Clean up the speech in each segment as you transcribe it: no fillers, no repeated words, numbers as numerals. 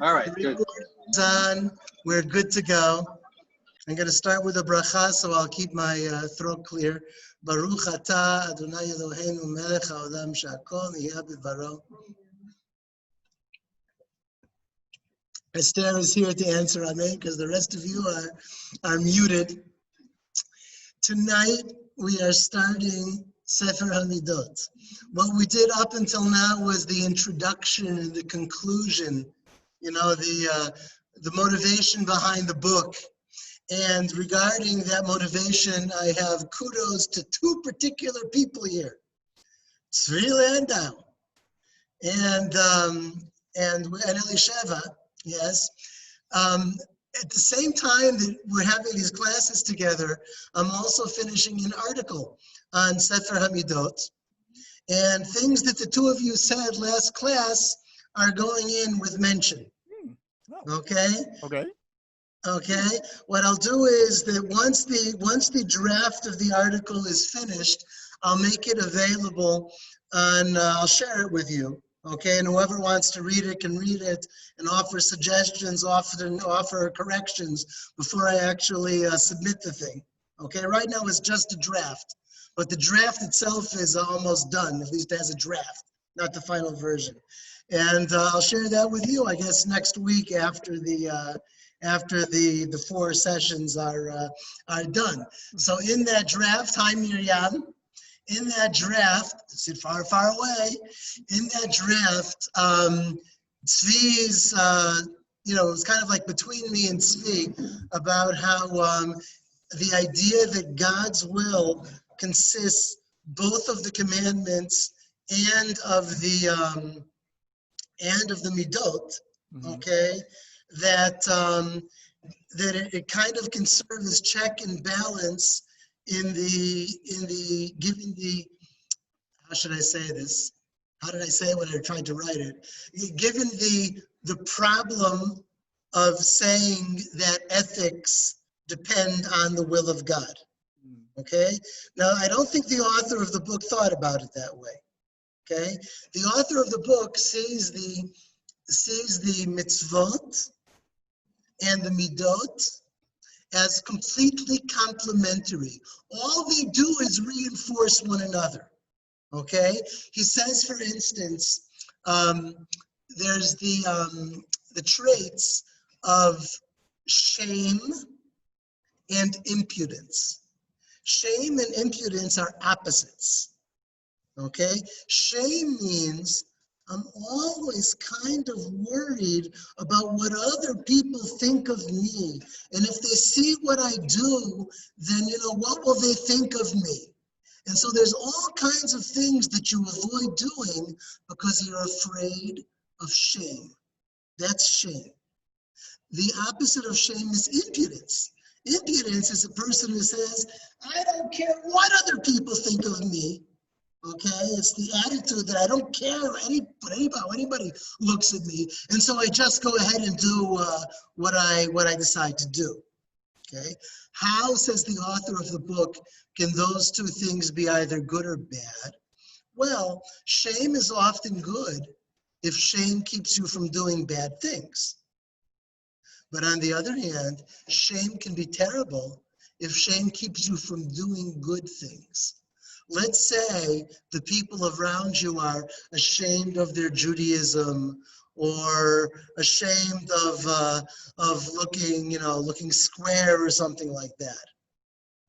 All right, The good. record is on. We're good to go. I'm going to start with a bracha, so I'll keep my throat clear. Baruch atah Adonai Eloheinu melech haolam she'akol nihya b'dvaro. Esther is here to answer amen, because the rest of you are muted. Tonight, we are starting Sefer Hamidot. What we did up until now was the introduction and the conclusion, the motivation behind the book. And regarding that motivation, I have kudos to two particular people here, Tzvi Landau and Elisheva, yes. At the same time that we're having these classes together, I'm also finishing an article on Sefer Hamidot. And things that the two of you said last class are going in with mention. Okay? Okay. What I'll do is that once the draft of the article is finished, I'll make it available and I'll share it with you. Okay, and whoever wants to read it can read it and offer suggestions, offer corrections before I actually submit the thing. Okay, right now it's just a draft, but the draft itself is almost done. At least it has a draft, not the final version. And I'll share that with you, I guess, next week after the 4 sessions are done. So in that draft, hi Miriam. In that draft, sit far, far away. In that draft, Tzvi's, it's kind of like between me and Tzvi about how the idea that God's will consists both of the commandments and of the midot. Okay, that it kind of can serve as check and balance in the giving the, how should I say this? How did I say it when I tried to write it? Given the problem of saying that ethics depend on the will of God. Okay? Now, I don't think the author of the book thought about it that way. Okay? The author of the book sees the mitzvot and the midot as completely complementary. All they do is reinforce one another, okay? He says, for instance, there's the traits of shame and impudence. Shame and impudence are opposites, okay? Shame means I'm always kind of worried about what other people think of me. And if they see what I do, then, what will they think of me? And so there's all kinds of things that you avoid doing because you're afraid of shame. That's shame. The opposite of shame is impudence. Impudence is a person who says, I don't care what other people think of me. Okay, it's the attitude that I don't care how anybody looks at me, and so I just go ahead and do what I decide to do. Okay, how, says the author of the book, can those two things be either good or bad? Well, shame is often good if shame keeps you from doing bad things. But on the other hand, shame can be terrible if shame keeps you from doing good things. Let's say the people around you are ashamed of their Judaism or ashamed of looking square or something like that.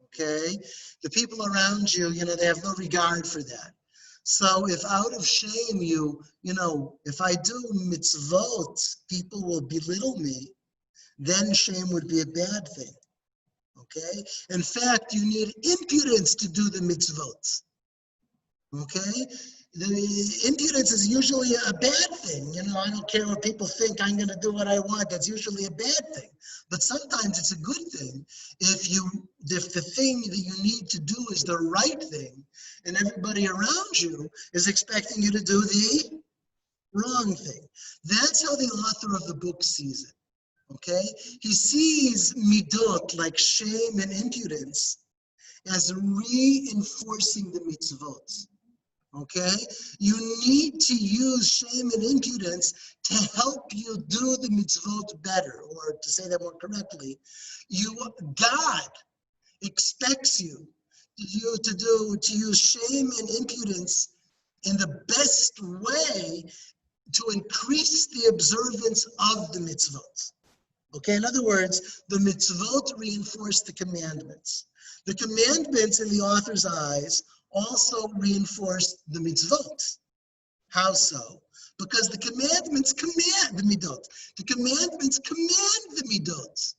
Okay? The people around you, they have no regard for that. So if out of shame if I do mitzvot, people will belittle me, then shame would be a bad thing. Okay? In fact, you need impudence to do the mitzvot. Okay? The impudence is usually a bad thing. I don't care what people think, I'm going to do what I want. That's usually a bad thing. But sometimes it's a good thing if the thing that you need to do is the right thing, and everybody around you is expecting you to do the wrong thing. That's how the author of the book sees it. Okay? He sees midot, like shame and impudence, as reinforcing the mitzvot. Okay? You need to use shame and impudence to help you do the mitzvot better, or to say that more correctly, God expects you to use shame and impudence in the best way to increase the observance of the mitzvot. Okay, in other words, the mitzvot reinforce the commandments. The commandments in the author's eyes also reinforce the mitzvot. How so? Because the commandments command the midot. The commandments command the midot.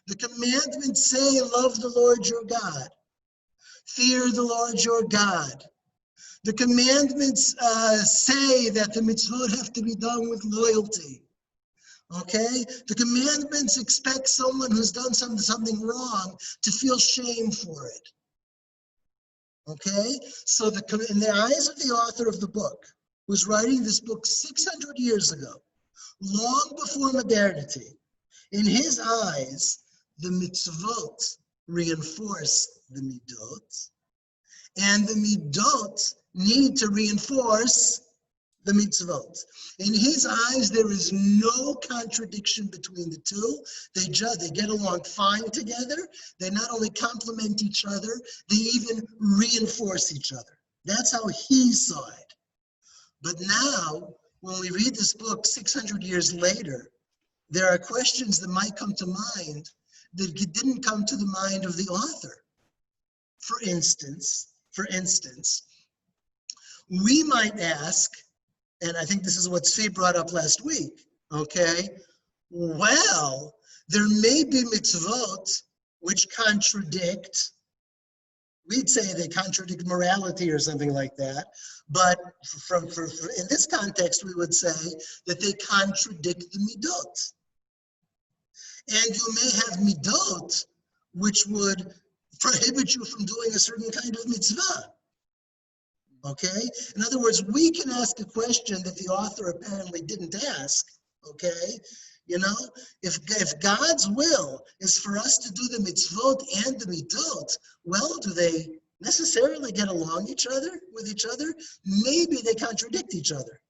The commandments say, love the Lord your God. Fear the Lord your God. The commandments say that the mitzvot have to be done with loyalty. Okay? The commandments expect someone who's done something wrong to feel shame for it. Okay? So in the eyes of the author of the book, who's writing this book 600 years ago, long before modernity, in his eyes, the mitzvot reinforce the midot, and the midot need to reinforce the mitzvot. In his eyes, there is no contradiction between the two. They get along fine together. They not only complement each other, they even reinforce each other. That's how he saw it. But now, when we read this book 600 years later, there are questions that might come to mind that didn't come to the mind of the author. For instance, we might ask, and I think this is what Tzvi brought up last week, okay? Well, there may be mitzvot which contradict, we'd say they contradict morality or something like that, but in this context, we would say that they contradict the midot. And you may have midot which would prohibit you from doing a certain kind of mitzvah. Okay? In other words, we can ask a question that the author apparently didn't ask. Okay? You know, if God's will is for us to do the mitzvot and the midot, well, do they necessarily get along with each other? Maybe they contradict each other.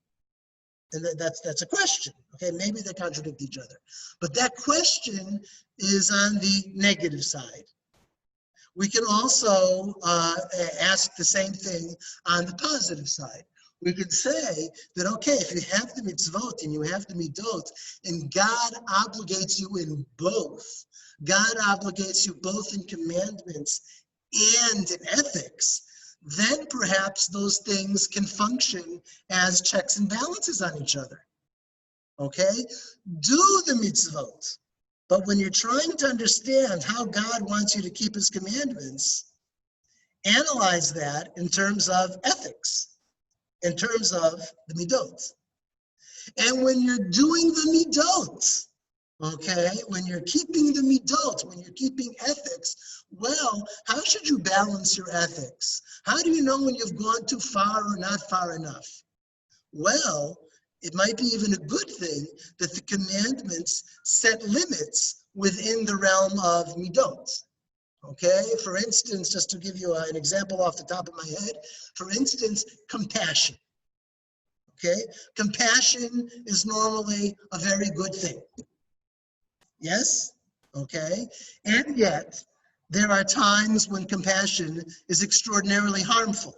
And that's a question. Okay, maybe they contradict each other. But that question is on the negative side. We can also ask the same thing on the positive side. We can say that, okay, if you have the mitzvot and you have the midot, and God obligates you in both, God obligates you both in commandments and in ethics, then perhaps those things can function as checks and balances on each other. Okay? Do the mitzvot. But when you're trying to understand how God wants you to keep his commandments, analyze that in terms of ethics, in terms of the midot. And when you're doing the midot, okay, when you're keeping the midot, when you're keeping ethics, well, how should you balance your ethics? How do you know when you've gone too far or not far enough? Well, it might be even a good thing that the commandments set limits within the realm of midot. Okay, for instance, just to give you an example off the top of my head, for instance, compassion. Okay, compassion is normally a very good thing. Yes? Okay, and yet there are times when compassion is extraordinarily harmful.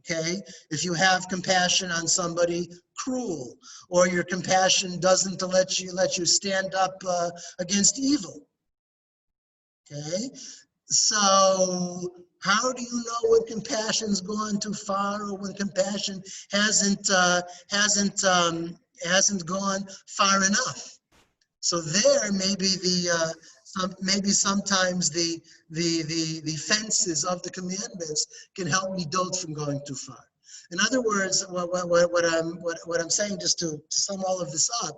Okay, if you have compassion on somebody cruel, or your compassion doesn't let you stand up against evil. Okay, so how do you know when compassion's gone too far, or when compassion hasn't gone far enough? So there, maybe sometimes the fences of the commandments can help me midot from going too far. In other words, what I'm saying, just to sum all of this up,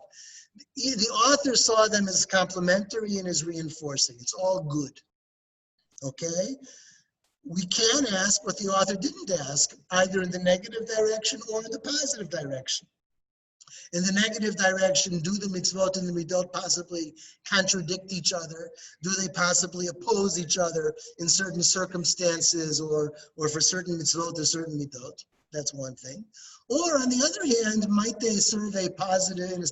the author saw them as complementary and as reinforcing. It's all good. Okay? We can ask what the author didn't ask, either in the negative direction or in the positive direction. In the negative direction, do the mitzvot and the midot possibly contradict each other? Do they possibly oppose each other in certain circumstances or for certain mitzvot or certain midot? That's one thing. Or on the other hand, might they serve in a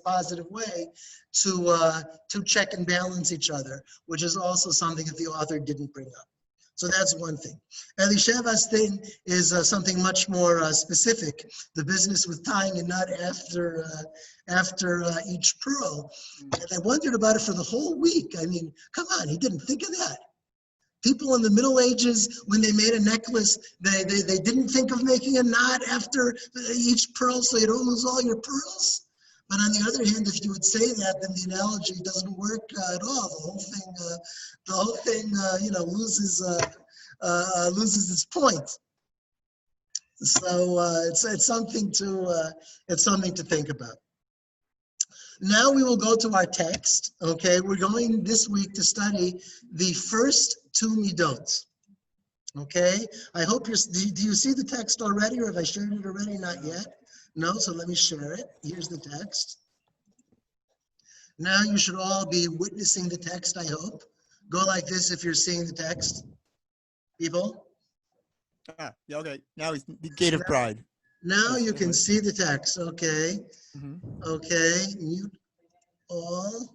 positive way to check and balance each other, which is also something that the author didn't bring up. So that's one thing. Elisheva's thing is something much more specific, the business with tying and not after each pearl. And I wondered about it for the whole week. I mean, come on, he didn't think of that. People in the Middle Ages, when they made a necklace, they didn't think of making a knot after each pearl so you don't lose all your pearls. But on the other hand, if you would say that, then the analogy doesn't work at all. The whole thing, loses its point. So it's something to think about. Now we will go to our text. Okay, we're going this week to study the first two midot. Okay, I hope do you see the text already, or have I shared it already? Not yet. No, so let me share it. Here's the text. Now you should all be witnessing the text, I hope. Go like this if you're seeing the text. People? Yeah, okay. Now it's the gate of pride. Now you can see the text, okay. Okay, mute all.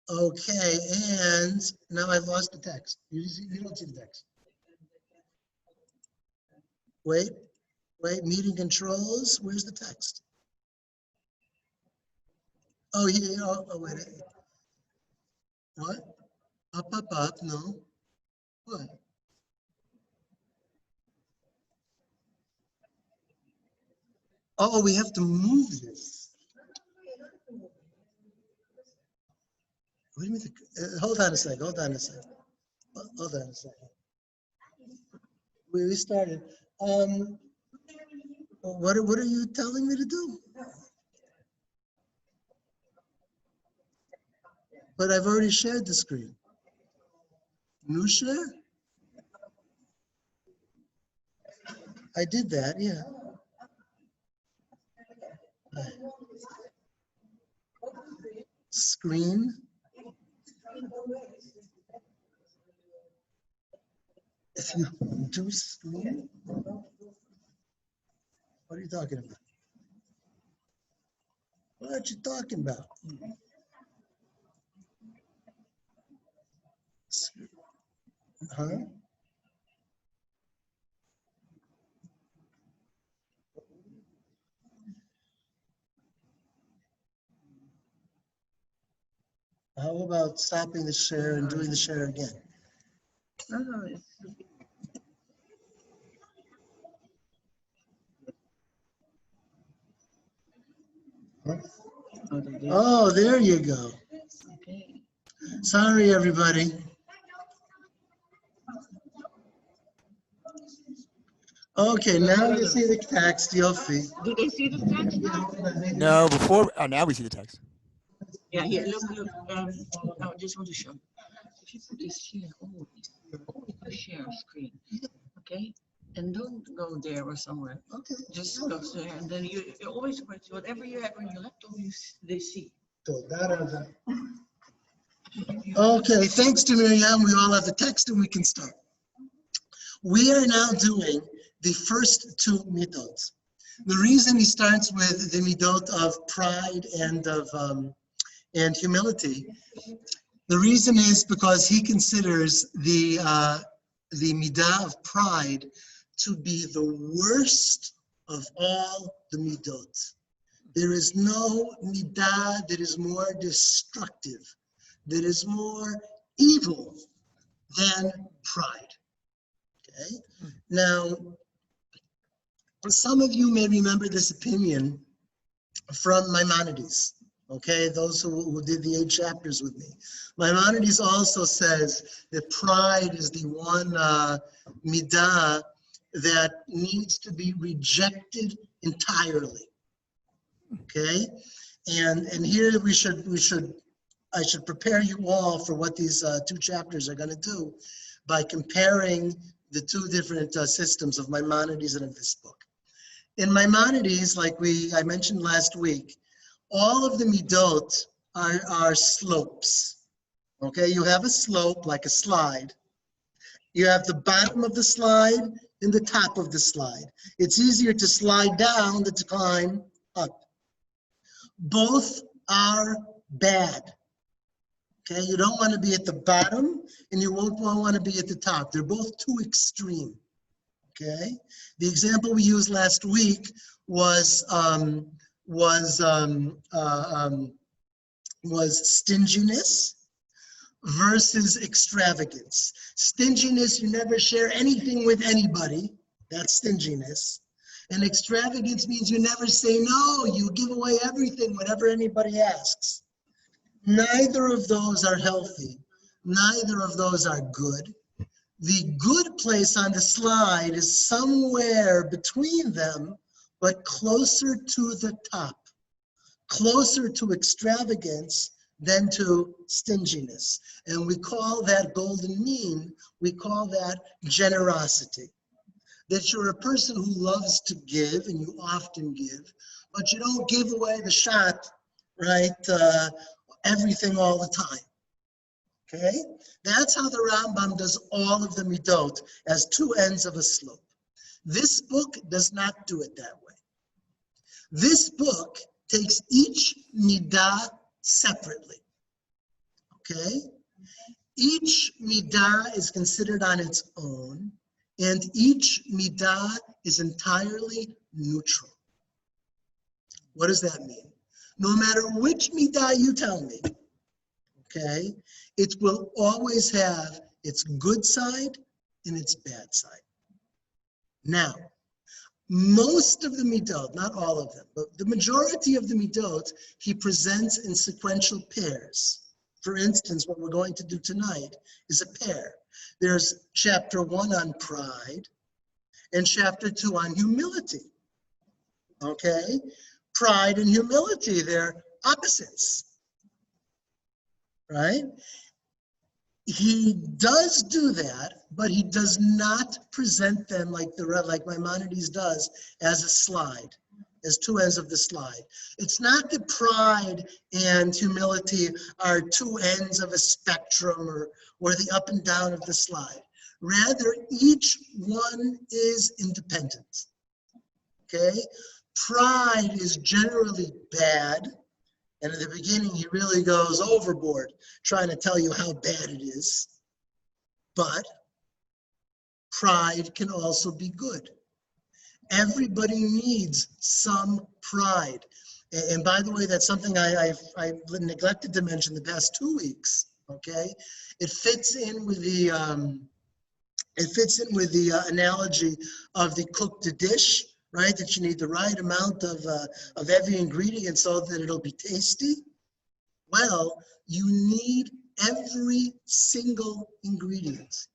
Okay, and now I've lost the text. You don't see the text. Wait, meeting controls, where's the text? Oh, here, wait. What? Up, no. What? Oh, we have to move this. Wait a minute. Hold on a second. We started. What are you telling me to do? But I've already shared the screen. New share? I did that, yeah. Screen. If you do screen, what are you talking about? What are you talking about? Huh? How about stopping the share and doing the share again? Huh? Oh, there you go. Okay. Sorry, everybody. Okay, now you see the text, Yofi. Do they see the text now? No, before. Oh, now we see the text. Yeah, here, look. I just want to show. If you put this here, only share screen, okay? And don't go there or somewhere. Okay. Just go there, and then you always whatever you have on your laptop, they see. Okay, thanks to Miriam, we all have the text and we can start. We are now doing the first two midot. The reason he starts with the midot of pride and humility, the reason is because he considers the midah of pride to be the worst of all the midot. There is no midah that is more destructive, that is more evil than pride. Okay? Now, some of you may remember this opinion from Maimonides. Okay, those who did the 8 chapters with me. Maimonides also says that pride is the one midah that needs to be rejected entirely. Okay, and here I should prepare you all for what these 2 chapters are going to do by comparing the 2 different systems of Maimonides and of this book. In Maimonides, like I mentioned last week, all of the midot are slopes. Okay, you have a slope like a slide. You have the bottom of the slide and the top of the slide. It's easier to slide down than to climb up. Both are bad. Okay, you don't want to be at the bottom and you won't want to be at the top. They're both too extreme. Okay, the example we used last week was stinginess versus extravagance. Stinginess, you never share anything with anybody. That's stinginess. And extravagance means you never say no. You give away everything whenever anybody asks. Neither of those are healthy. Neither of those are good. The good place on the slide is somewhere between them, but closer to the top, closer to extravagance than to stinginess. And we call that golden mean, we call that generosity. That you're a person who loves to give, and you often give, but you don't give away the shot, right, everything all the time. Okay? That's how the Rambam does all of the midot, as two ends of a slope. This book does not do it that way. This book takes each midah separately. Okay? Each midah is considered on its own, and each midah is entirely neutral. What does that mean? No matter which midah you tell me, okay, it will always have its good side and its bad side. Now, most of the midot, not all of them, but the majority of the midot, he presents in sequential pairs. For instance, what we're going to do tonight is a pair. There's chapter 1 on pride and chapter 2 on humility. Okay? Pride and humility, they're opposites. Right? He does do that, but he does not present them like Maimonides does as a slide, as two ends of the slide. It's not that pride and humility are two ends of a spectrum or the up and down of the slide. Rather, each one is independent. Okay? Pride is generally bad. And in the beginning, he really goes overboard trying to tell you how bad it is. But pride can also be good. Everybody needs some pride. And by the way, that's something I've neglected to mention the past 2 weeks. Okay, it fits in with the analogy of the cooked dish. Right, that you need the right amount of every ingredient so that it'll be tasty. Well, you need every single ingredient.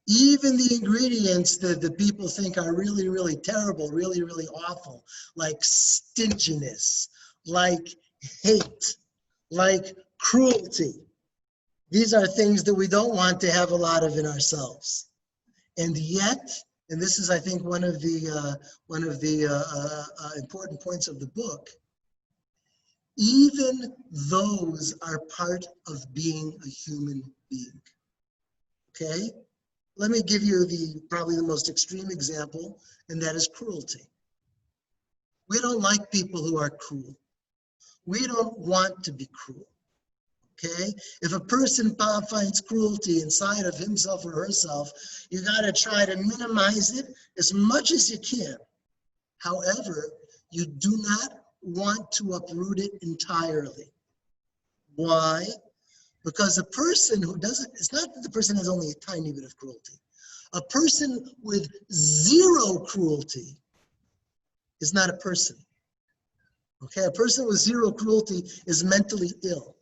Even the ingredients that the people think are really, really terrible, really, really awful, like stinginess, like hate, like cruelty. These are things that we don't want to have a lot of in ourselves. And yet, and this is, I think, one of the important points of the book, even those are part of being a human being. Okay? Let me give you probably the most extreme example, and that is cruelty. We don't like people who are cruel. We don't want to be cruel. Okay? If a person finds cruelty inside of himself or herself, you got to try to minimize it as much as you can. However, you do not want to uproot it entirely. Why? Because a person who doesn't, it's not that the person has only a tiny bit of cruelty. A person with zero cruelty is not a person. Okay? A person with zero cruelty is mentally ill.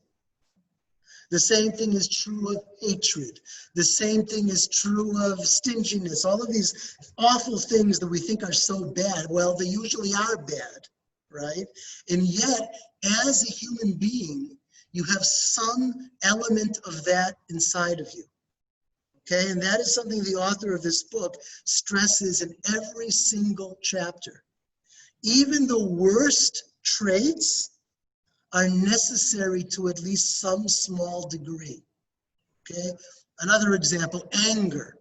The same thing is true of hatred. The same thing is true of stinginess. All of these awful things that we think are so bad, well, they usually are bad, right? And yet, as a human being, you have some element of that inside of you. Okay, and that is something the author of this book stresses in every single chapter. Even the worst traits are necessary to at least some small degree. Okay? Another example, anger.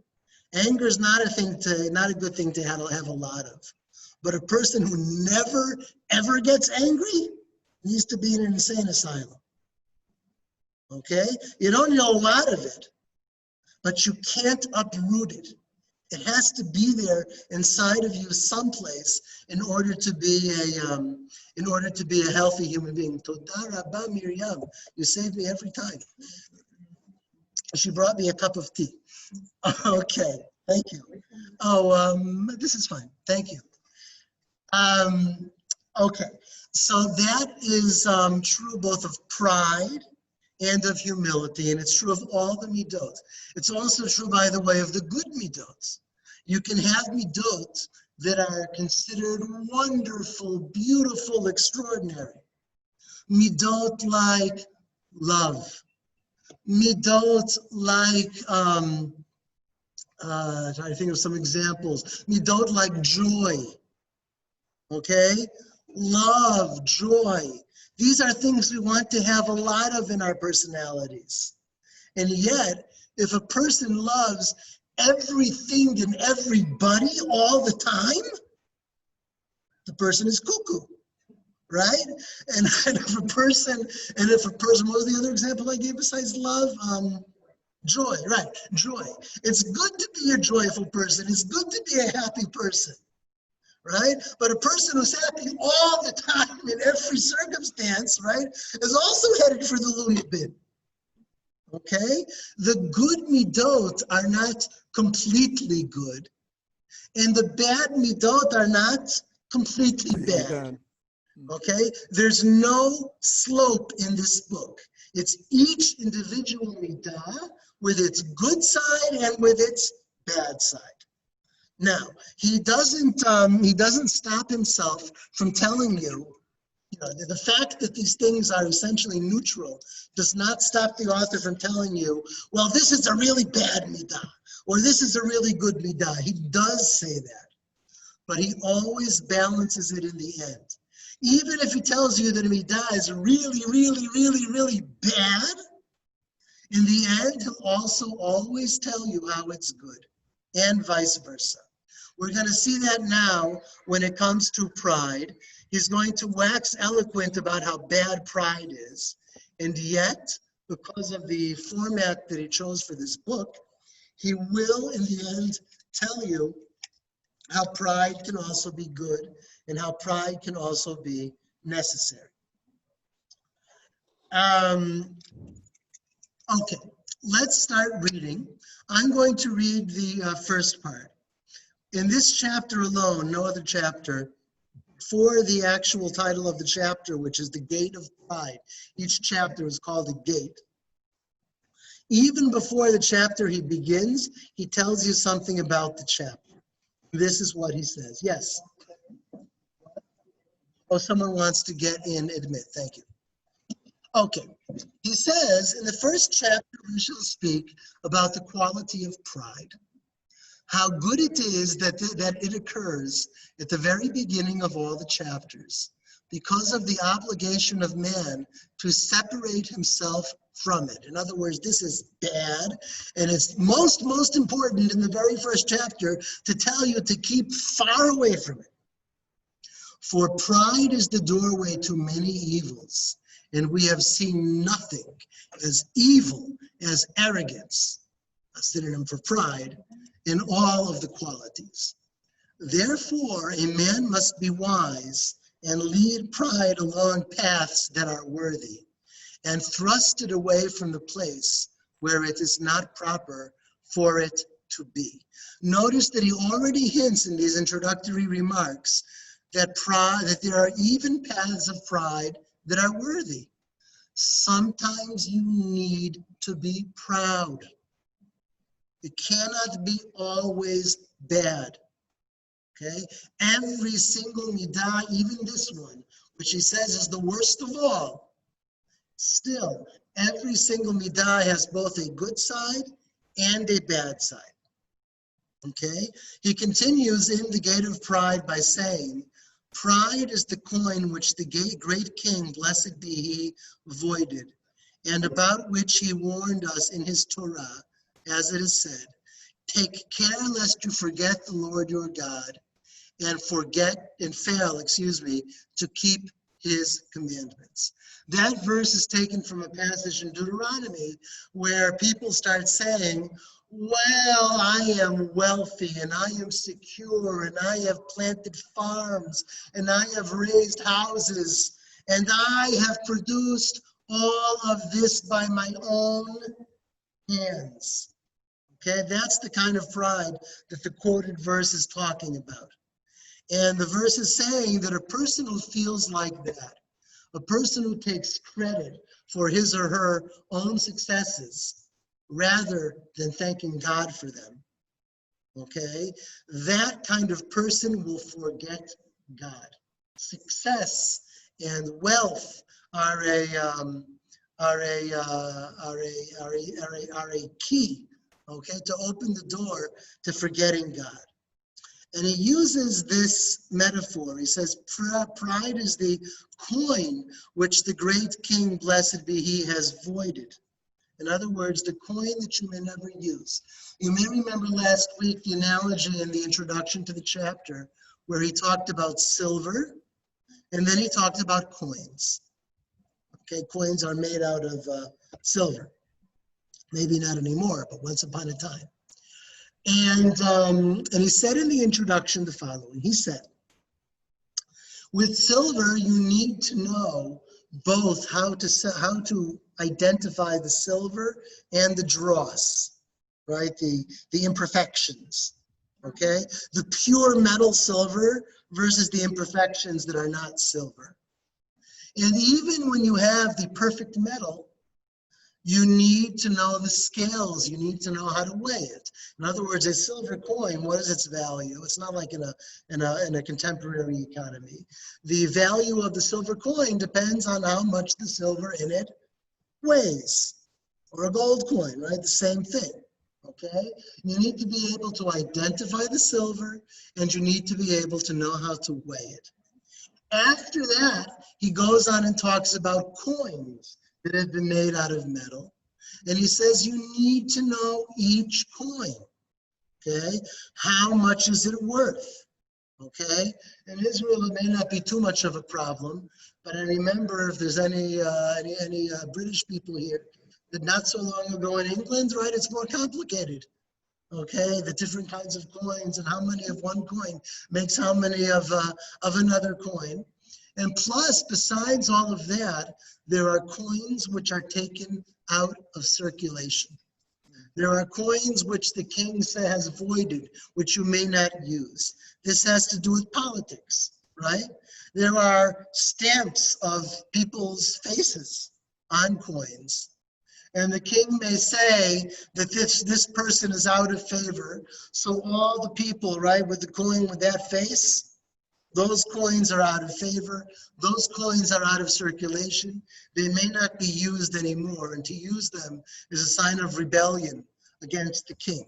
Anger is not a good thing to have a lot of. But a person who never, ever gets angry needs to be in an insane asylum. Okay? You don't need a lot of it, but you can't uproot it. It has to be there inside of you someplace in order to be a healthy human being. Toda Rabba Miriam, you save me every time. She brought me a cup of tea. Okay, thank you. Oh, this is fine. Thank you. Okay, so that is true both of pride and of humility, and it's true of all the midot. It's also true, by the way, of the good midot. You can have midot that are considered wonderful, beautiful, extraordinary. Midot like love. Midot like, trying to think of some examples. Midot like joy. Okay? Love, joy. These are things we want to have a lot of in our personalities. And yet, if a person loves everything and everybody all the time, the person is cuckoo, right? And if a person, what was the other example I gave besides love? Joy, right, joy. It's good to be a joyful person. It's good to be a happy person. Right? But a person who's happy all the time in every circumstance, right, is also headed for the loony bin. Okay? The good midot are not completely good, and the bad midot are not completely bad. Okay? There's no slope in this book. It's each individual midah with its good side and with its bad side. Now, he doesn't stop himself from telling you, the fact that these things are essentially neutral does not stop the author from telling you, well, this is a really bad midah, or this is a really good midah. He does say that, but he always balances it in the end. Even if he tells you that a midah is really, really, really, really bad, in the end, he'll also always tell you how it's good, and vice versa. We're going to see that now when it comes to pride. He's going to wax eloquent about how bad pride is. And yet, because of the format that he chose for this book, he will, in the end, tell you how pride can also be good and how pride can also be necessary. Okay, let's start reading. I'm going to read the first part. In this chapter alone, no other chapter, for the actual title of the chapter, which is the Gate of Pride. Each chapter is called a gate. Even before the chapter he begins, he tells you something about the chapter. This is what he says. Yes? Oh, someone wants to get in, admit. Thank you. Okay. He says, in the first chapter, we shall speak about the quality of pride. How good it is that it occurs at the very beginning of all the chapters, because of the obligation of man to separate himself from it. In other words, this is bad, and it's most important in the very first chapter to tell you to keep far away from it. For pride is the doorway to many evils, and we have seen nothing as evil as arrogance, a synonym for pride, in all of the qualities. Therefore, a man must be wise and lead pride along paths that are worthy, and thrust it away from the place where it is not proper for it to be. Notice that he already hints in these introductory remarks that there are even paths of pride that are worthy. Sometimes you need to be proud. It cannot be always bad, okay? Every single midah, even this one, which he says is the worst of all, still, every single midah has both a good side and a bad side, okay? He continues in the Gate of Pride by saying, Pride is the coin which the great king, blessed be he, voided, and about which he warned us in his Torah, as it is said, take care lest you forget the Lord your God, and fail, to keep his commandments. That verse is taken from a passage in Deuteronomy where people start saying, well, I am wealthy and I am secure and I have planted farms and I have raised houses and I have produced all of this by my own hands. Okay, that's the kind of pride that the quoted verse is talking about. And the verse is saying that a person who feels like that, a person who takes credit for his or her own successes, rather than thanking God for them, okay? That kind of person will forget God. Success and wealth are a key, okay, to open the door to forgetting God. And he uses this metaphor. He says, pride is the coin which the great king, blessed be he, has voided. In other words, the coin that you may never use. You may remember last week the analogy in the introduction to the chapter where he talked about silver and then he talked about coins. Okay, coins are made out of silver. Maybe not anymore, but once upon a time. And he said in the introduction the following. He said, with silver, you need to know both how to identify the silver and the dross, right? The imperfections, okay? The pure metal silver versus the imperfections that are not silver. And even when you have the perfect metal, you need to know the scales. You need to know how to weigh it. In other words, a silver coin, what is its value? It's not like in a contemporary economy. The value of the silver coin depends on how much the silver in it weighs. Or a gold coin, right? The same thing. Okay? You need to be able to identify the silver, and you need to be able to know how to weigh it. After that, he goes on and talks about coins that have been made out of metal. And he says you need to know each coin, okay? How much is it worth, okay? In Israel, it may not be too much of a problem, but I remember if there's any British people here, that not so long ago in England, right, it's more complicated, okay? The different kinds of coins and how many of one coin makes how many of another coin. And plus, besides all of that, there are coins which are taken out of circulation. There are coins which the king has voided, which you may not use. This has to do with politics, right? There are stamps of people's faces on coins. And the king may say that this person is out of favor. So all the people, right, with the coin with that face, those coins are out of favor. Those coins are out of circulation. They may not be used anymore. And to use them is a sign of rebellion against the king.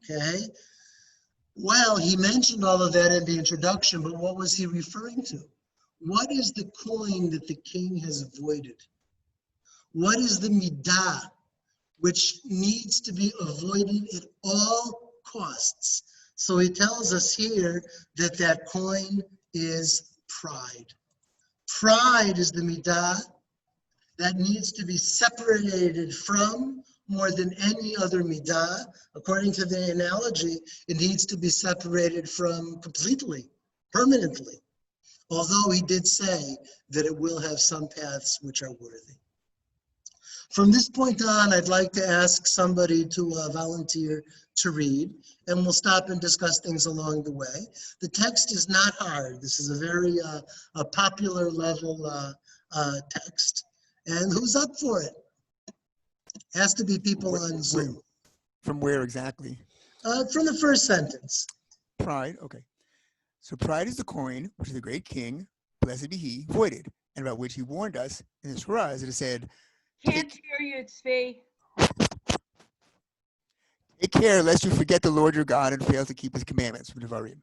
Okay? Well, he mentioned all of that in the introduction, but what was he referring to? What is the coin that the king has avoided? What is the midah which needs to be avoided at all costs? So he tells us here that that coin is pride. Pride is the midah that needs to be separated from more than any other midah. According to the analogy, it needs to be separated from completely, permanently. Although he did say that it will have some paths which are worthy. From this point on, I'd like to ask somebody to volunteer to read, and we'll stop and discuss things along the way. The text is not hard. This is a very popular level text. And who's up for it? Has to be people on Zoom. From where exactly? From the first sentence. Pride, okay. So pride is the coin which the great king, blessed be he, voided, and about which he warned us in his Torah, as it said, Can't hear you, Tzvi. take care lest you forget the Lord your God and fail to keep his commandments from Devarim.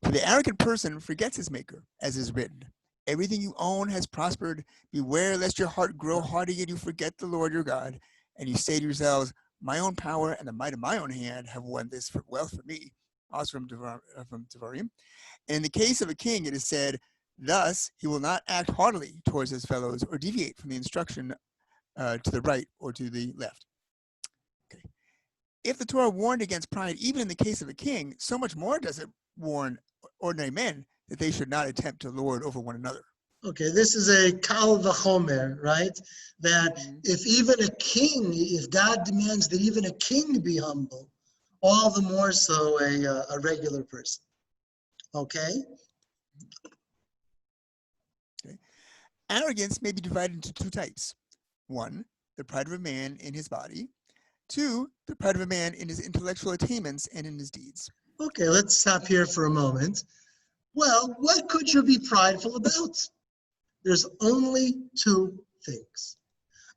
For the arrogant person forgets his maker, as is written. Everything you own has prospered. Beware lest your heart grow haughty and you forget the Lord your God, and you say to yourselves, my own power and the might of my own hand have won this wealth for me. Also from Devarim. And in the case of a king, it is said, thus he will not act haughtily towards his fellows or deviate from the instruction to the right or to the left. Okay. If the Torah warned against pride, even in the case of a king, so much more does it warn ordinary men that they should not attempt to lord over one another. Okay, this is a kal v'chomer, right? That if even a king, if God demands that even a king be humble, all the more so a regular person. Okay? Okay. Arrogance may be divided into two types. One, the pride of a man in his body. Two, the pride of a man in his intellectual attainments and in his deeds. Okay, let's stop here for a moment. Well, what could you be prideful about? There's only two things.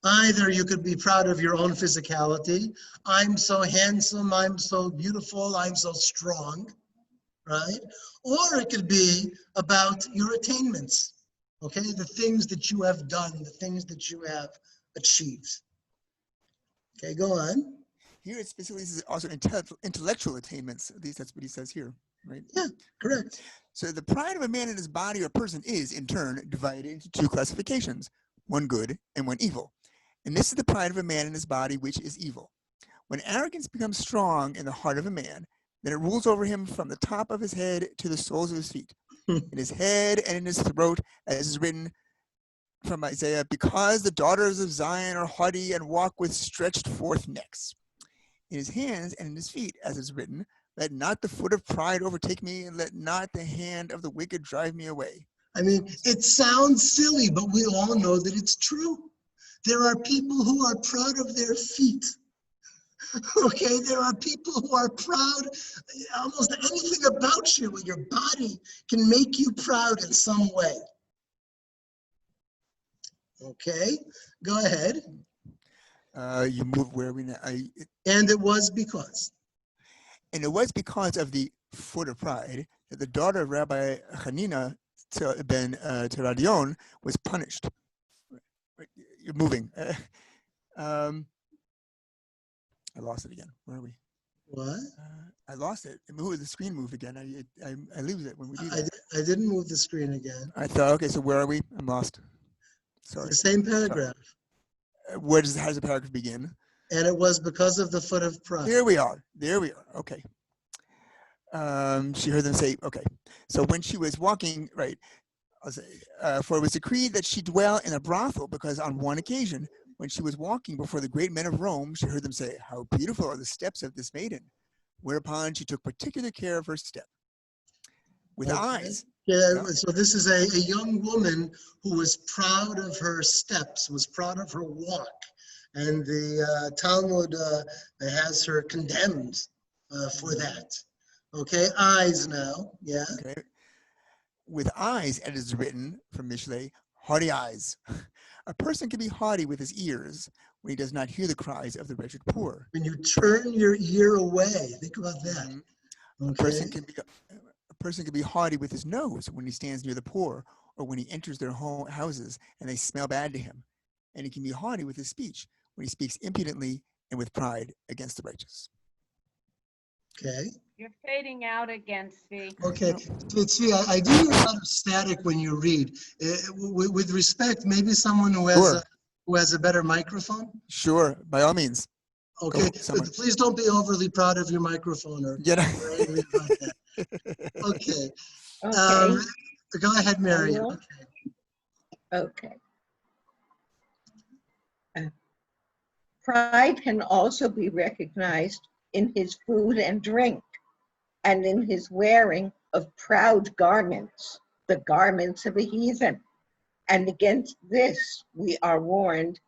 Either you could be proud of your own physicality. I'm so handsome, I'm so beautiful, I'm so strong, right? Or it could be about your attainments, okay? The things that you have done, the things that you have achieved. Okay, go on. Here it specifically says also intellectual attainments. At least that's what he says here, right? Yeah, correct. So the pride of a man in his body or person is, in turn, divided into two classifications, one good and one evil. And this is the pride of a man in his body, which is evil. When arrogance becomes strong in the heart of a man, then it rules over him from the top of his head to the soles of his feet, in his head and in his throat, as is written from Isaiah, because the daughters of Zion are haughty and walk with stretched forth necks. In his hands and in his feet, as is written, let not the foot of pride overtake me, and let not the hand of the wicked drive me away. I mean, it sounds silly, but we all know that it's true. There are people who are proud of their feet. Okay, there are people who are proud. Almost anything about you, your body, can make you proud in some way. Okay, go ahead. You move where we now. And it was because. And it was because of the foot of pride that the daughter of Rabbi Hanina ben Teradion was punished. You're moving. I lost it again. Where are we? What? I lost it. The screen moved again. I lose it when we do that. I didn't move the screen again. I thought, okay, so where are we? I'm lost. Sorry. The same paragraph. How does the paragraph begin? And it was because of the foot of pride. There we are. Okay. She heard them say, okay. So when she was walking, right, I'll say, for it was decreed that she dwell in a brothel, because on one occasion, when she was walking before the great men of Rome, she heard them say, how beautiful are the steps of this maiden. Whereupon she took particular care of her step. With eyes. Yeah, so this is a young woman who was proud of her steps, was proud of her walk. And the Talmud has her condemned for that. Okay, eyes now, yeah. Okay. With eyes, as is written from Mishlei, haughty eyes. A person can be haughty with his ears when he does not hear the cries of the wretched poor. When you turn your ear away, think about that. Mm-hmm. Okay. A person can be haughty with his nose when he stands near the poor, or when he enters their houses and they smell bad to him. And he can be haughty with his speech when he speaks impudently and with pride against the righteous. Okay. You're fading out again, Svi. Okay. Tzvi, I do hear a lot of static when you read. With respect, maybe someone who has a better microphone? Sure, by all means. Okay, please don't be overly proud of your microphone or angry about that. Okay. Go ahead, Mary. Okay. Pride can also be recognized in his food and drink, and in his wearing of proud garments, the garments of a heathen. And against this we are warned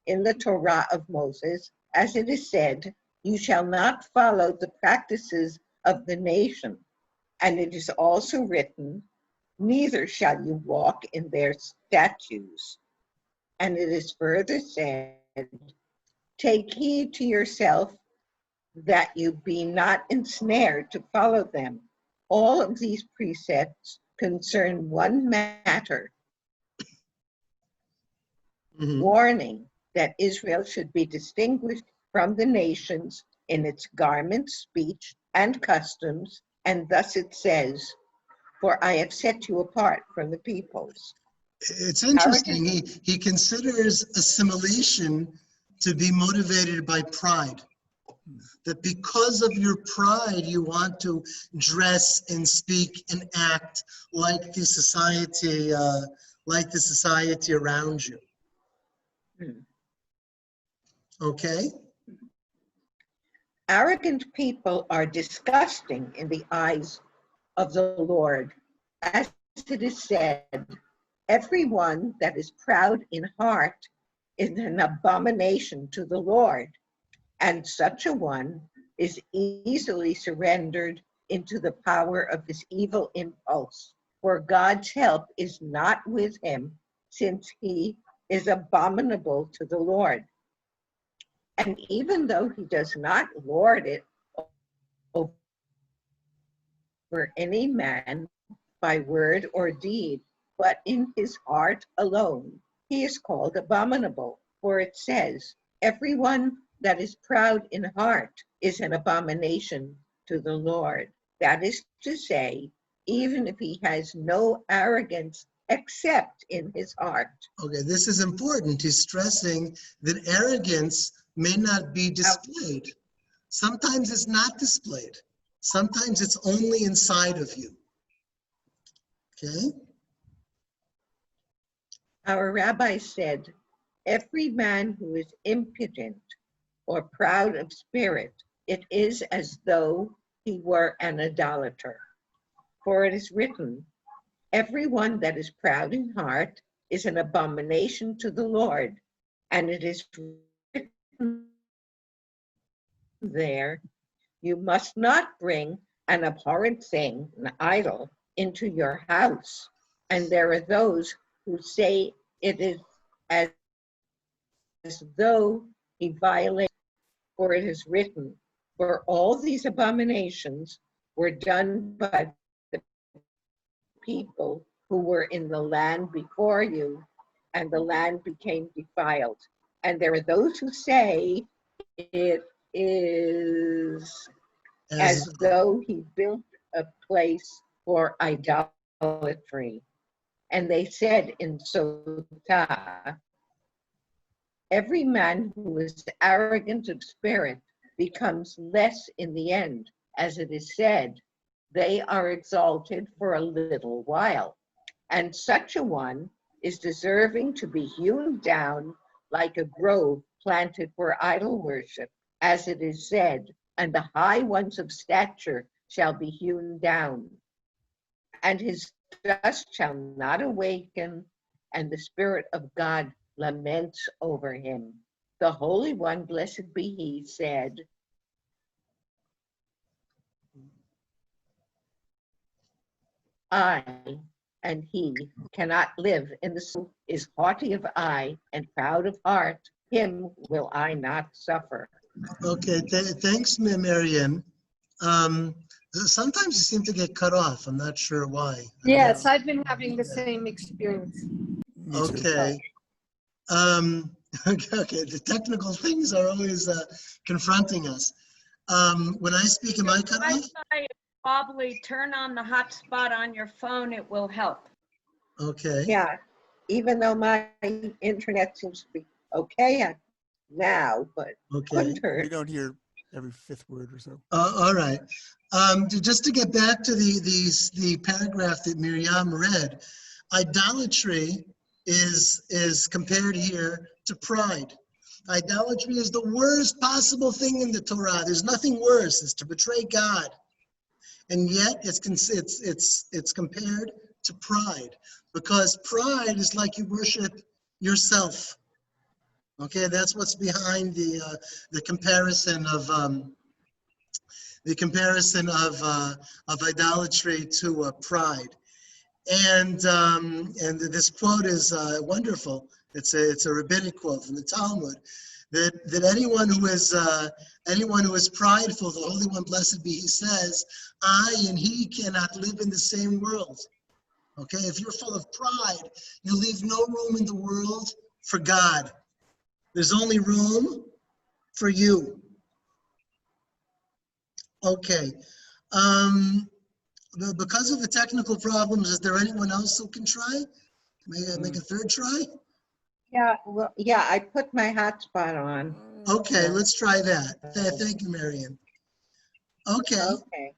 in the Torah of Moses, as it is said, you shall not follow the practices of the nation. And it is also written, neither shall you walk in their statutes. And it is further said, take heed to yourself that you be not ensnared to follow them. All of these precepts concern one matter, warning that Israel should be distinguished from the nations in its garments, speech, and customs, and thus it says, "For I have set you apart from the peoples." It's interesting. He considers assimilation to be motivated by pride. That because of your pride, you want to dress and speak and act like the society around you. Okay? Arrogant people are disgusting in the eyes of the Lord. As it is said, everyone that is proud in heart is an abomination to the Lord, and such a one is easily surrendered into the power of his evil impulse. For God's help is not with him, since he is abominable to the Lord. And even though he does not lord it over any man by word or deed, but in his heart alone, he is called abominable. For it says, everyone that is proud in heart is an abomination to the Lord. That is to say, even if he has no arrogance except in his heart. Okay, this is important. He's stressing that arrogance may not be displayed. Sometimes it's not displayed. Sometimes it's only inside of you. Okay? Our rabbi said, every man who is impudent or proud of spirit, it is as though he were an idolater. For it is written, everyone that is proud in heart is an abomination to the Lord. And it is written there, you must not bring an abhorrent thing, an idol, into your house. And there are those who say it is as though he violates, for it is written, for all these abominations were done by the people who were in the land before you, and the land became defiled. And there are those who say it is as though he built a place for idolatry. And they said in Sotah, every man who is arrogant of spirit becomes less in the end. As it is said, they are exalted for a little while. And such a one is deserving to be hewn down like a grove planted for idol worship. As it is said, and the high ones of stature shall be hewn down. And his dust shall not awaken, and the Spirit of God laments over him. The Holy One, blessed be he, said, I and he cannot live in the soul, is haughty of eye and proud of heart, him will I not suffer. Okay, thanks, Marianne. Sometimes you seem to get cut off. I'm not sure why. Yes, I've been having the same experience. Okay. Okay, the technical things are always confronting us. When I speak, am I cut off? Probably turn on the hotspot on your phone, it will help. Okay. Yeah, even though my internet seems to be okay now, but couldn't hurt. We don't hear every fifth word or so. All right. Just to get back to the paragraph that Miriam read, idolatry is compared here to pride. Idolatry is the worst possible thing in the Torah. There's nothing worse. It's to betray God, and yet it's compared to pride, because pride is like you worship yourself. Okay, that's what's behind the comparison of idolatry to pride. And this quote is wonderful. It's a rabbinic quote from the Talmud. that anyone who is prideful, the Holy One, blessed be He, says, I and he cannot live in the same world. Okay, if you're full of pride, you leave no room in the world for God. There's only room for you. Okay. Because of the technical problems, is there anyone else who can try? Make a third try? Yeah, well, yeah, I put my hotspot on. Okay, let's try that. Thank you, Marian. Okay. Okay.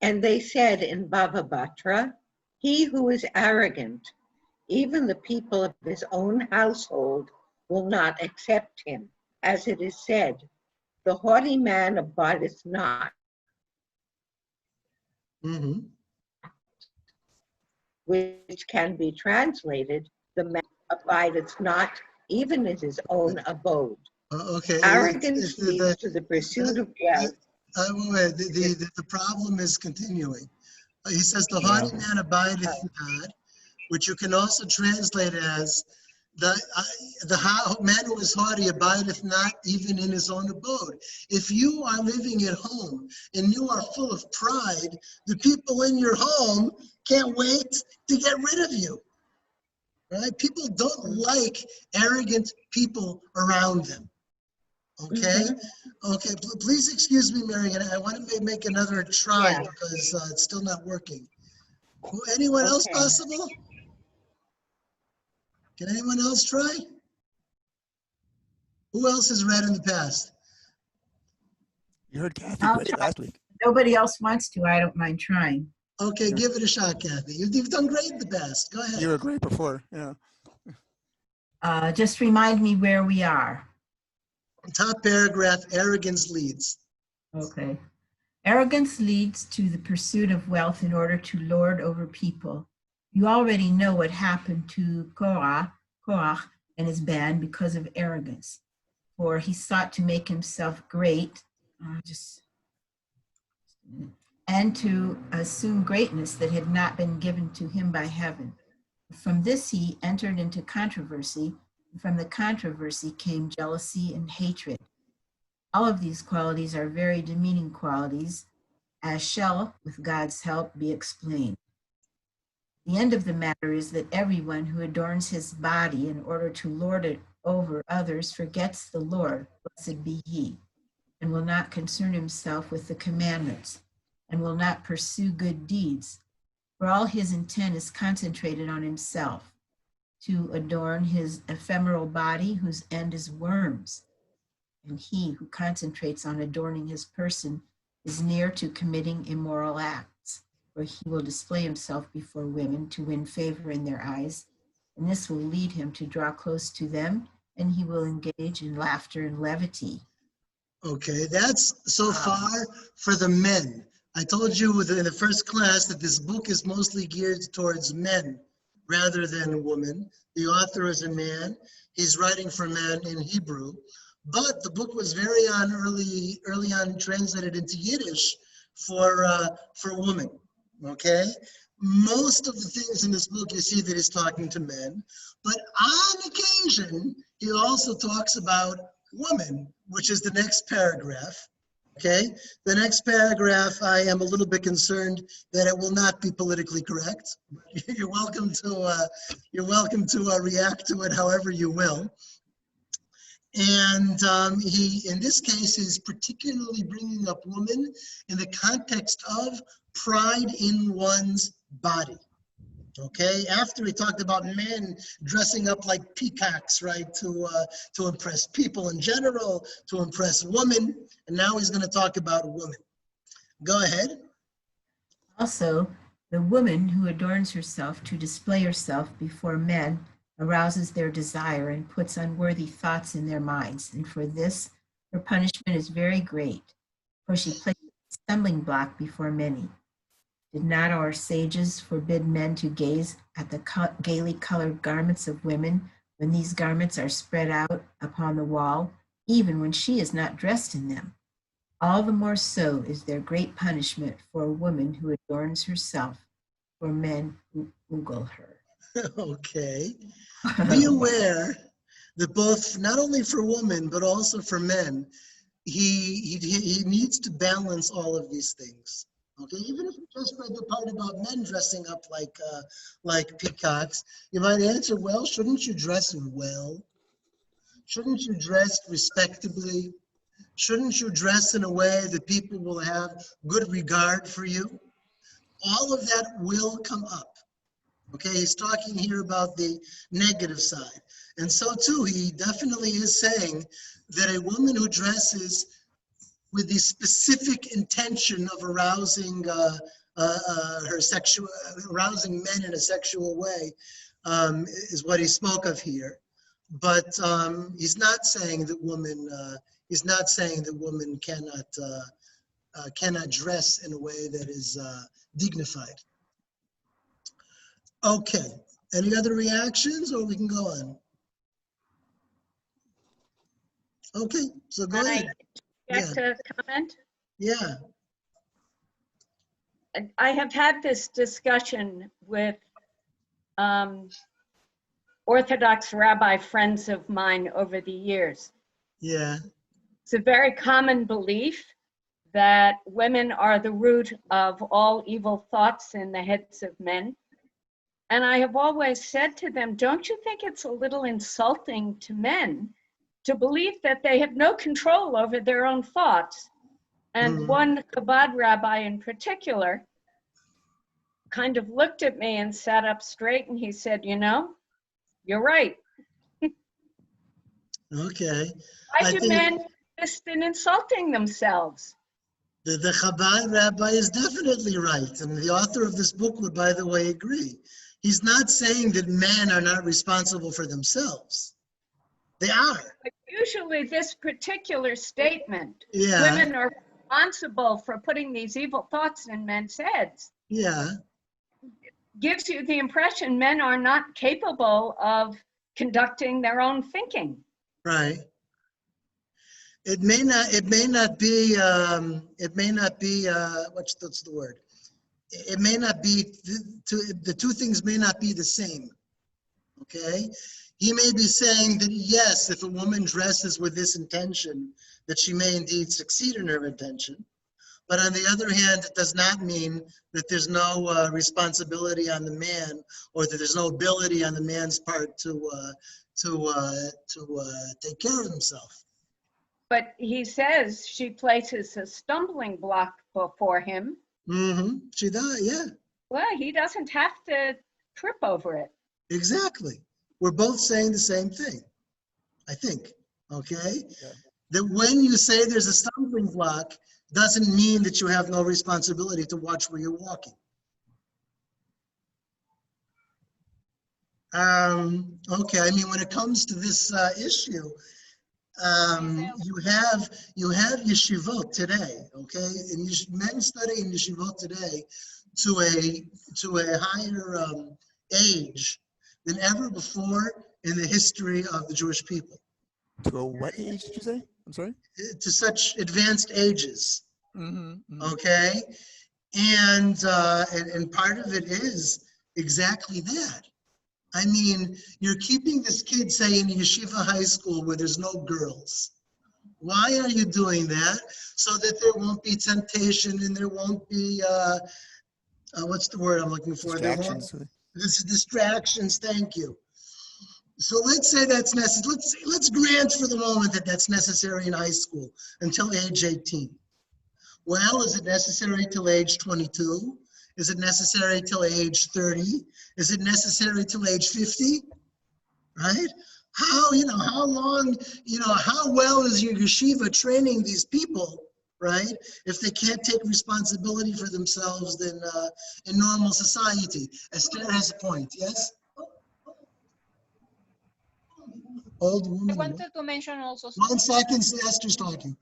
And they said in Bava Batra, he who is arrogant, even the people of his own household will not accept him. As it is said, the haughty man abideth not, Mm-hmm. which can be translated, the man abideth not even in his own abode. Okay. Arrogance leads to the pursuit of wealth. The problem is continuing. He says, the haughty man abideth not, which you can also translate as the man who is haughty abideth not even in his own abode. If you are living at home and you are full of pride, the people in your home can't wait to get rid of you. Right? People don't like arrogant people around them. Okay? Okay, please excuse me, Marian. I want to make another try because it's still not working. Anyone else possible? Can anyone else try? Who else has read in the past? You heard Kathy I'll read it try. last week. Nobody else wants to. I don't mind trying. Okay, give it a shot, Kathy. You've done great in the past. Go ahead. You were great before, yeah. Just remind me where we are. Top paragraph, arrogance leads. Okay. Arrogance leads to the pursuit of wealth in order to lord over people. You already know what happened to Korach and his band because of arrogance. For he sought to make himself great, and to assume greatness that had not been given to him by heaven. From this he entered into controversy, and from the controversy came jealousy and hatred. All of these qualities are very demeaning qualities, as shall, with God's help, be explained. The end of the matter is that everyone who adorns his body in order to lord it over others forgets the Lord, blessed be he, and will not concern himself with the commandments, and will not pursue good deeds, for all his intent is concentrated on himself, to adorn his ephemeral body whose end is worms. And he who concentrates on adorning his person is near to committing immoral acts, where he will display himself before women to win favor in their eyes, and this will lead him to draw close to them, and he will engage in laughter and levity. Okay, that's so far for the men. I told you in the first class that this book is mostly geared towards men rather than women. The author is a man. He's writing for men in Hebrew. But the book was early on translated into Yiddish for women, okay? Most of the things in this book you see that he's talking to men, but on occasion, he also talks about women, which is the next paragraph, okay? The next paragraph, I am a little bit concerned that it will not be politically correct. You're welcome to react to it however you will. And he, in this case, is particularly bringing up women in the context of pride in one's body. Okay, after he talked about men dressing up like peacocks, right, to impress people in general, to impress women, and now he's going to talk about women. Go ahead. Also, the woman who adorns herself to display herself before men arouses their desire and puts unworthy thoughts in their minds, and for this, her punishment is very great, for she places a stumbling block before many. Did not our sages forbid men to gaze at the gaily colored garments of women when these garments are spread out upon the wall, even when she is not dressed in them? All the more so is there great punishment for a woman who adorns herself, for men who ogle her. Okay. Be aware that both, not only for women, but also for men, he needs to balance all of these things. Okay, even if you just read the part about men dressing up like peacocks, you might answer, well, shouldn't you dress well? Shouldn't you dress respectably? Shouldn't you dress in a way that people will have good regard for you? All of that will come up. Okay, he's talking here about the negative side. And so too, he definitely is saying that a woman who dresses with the specific intention of arousing arousing men in a sexual way, is what he spoke of here. But he's not saying that women cannot dress in a way that is dignified. Okay. Any other reactions, or we can go on? Okay, so go ahead. Get to comment? Yeah. I have had this discussion with Orthodox rabbi friends of mine over the years. Yeah. It's a very common belief that women are the root of all evil thoughts in the heads of men. And I have always said to them, don't you think it's a little insulting to men to believe that they have no control over their own thoughts? And one Chabad rabbi in particular kind of looked at me and sat up straight, and he said, you know, you're right. Okay. Why do men persist in insulting themselves? The Chabad rabbi is definitely right. And the author of this book would, by the way, agree. He's not saying that men are not responsible for themselves. They are. But usually this particular statement, Yeah. women are responsible for putting these evil thoughts in men's heads, Yeah. gives you the impression men are not capable of conducting their own thinking. Right. It may not be, what's the word? It may not be, the two things may not be the same, okay? He may be saying that, yes, if a woman dresses with this intention, that she may indeed succeed in her intention. But on the other hand, it does not mean that there's no responsibility on the man, or that there's no ability on the man's part to take care of himself. But he says she places a stumbling block before him. She does, yeah. Well, he doesn't have to trip over it. Exactly. We're both saying the same thing, I think, okay? Yeah. That when you say there's a stumbling block, doesn't mean that you have no responsibility to watch where you're walking. Okay, I mean, when it comes to this issue, you have yeshivot today, okay? And men study in yeshivot today to a higher age than ever before in the history of the Jewish people. To a what age did you say? I'm sorry? To such advanced ages, okay? And part of it is exactly that. I mean, you're keeping this kid, say, in yeshiva high school where there's no girls. Why are you doing that? So that there won't be temptation and there won't be, what's the word I'm looking for? Distractions. Distractions, thank you. So let's say that's necessary. Let's grant for the moment that that's necessary in high school until age 18. Well, is it necessary till age 22? Is it necessary till age 30? Is it necessary till age 50? Right? How long, how well is your yeshiva training these people, right? If they can't take responsibility for themselves then in normal society. Esther has a point, yes? Old woman. I wanted to mention also. 1 second, Esther's talking.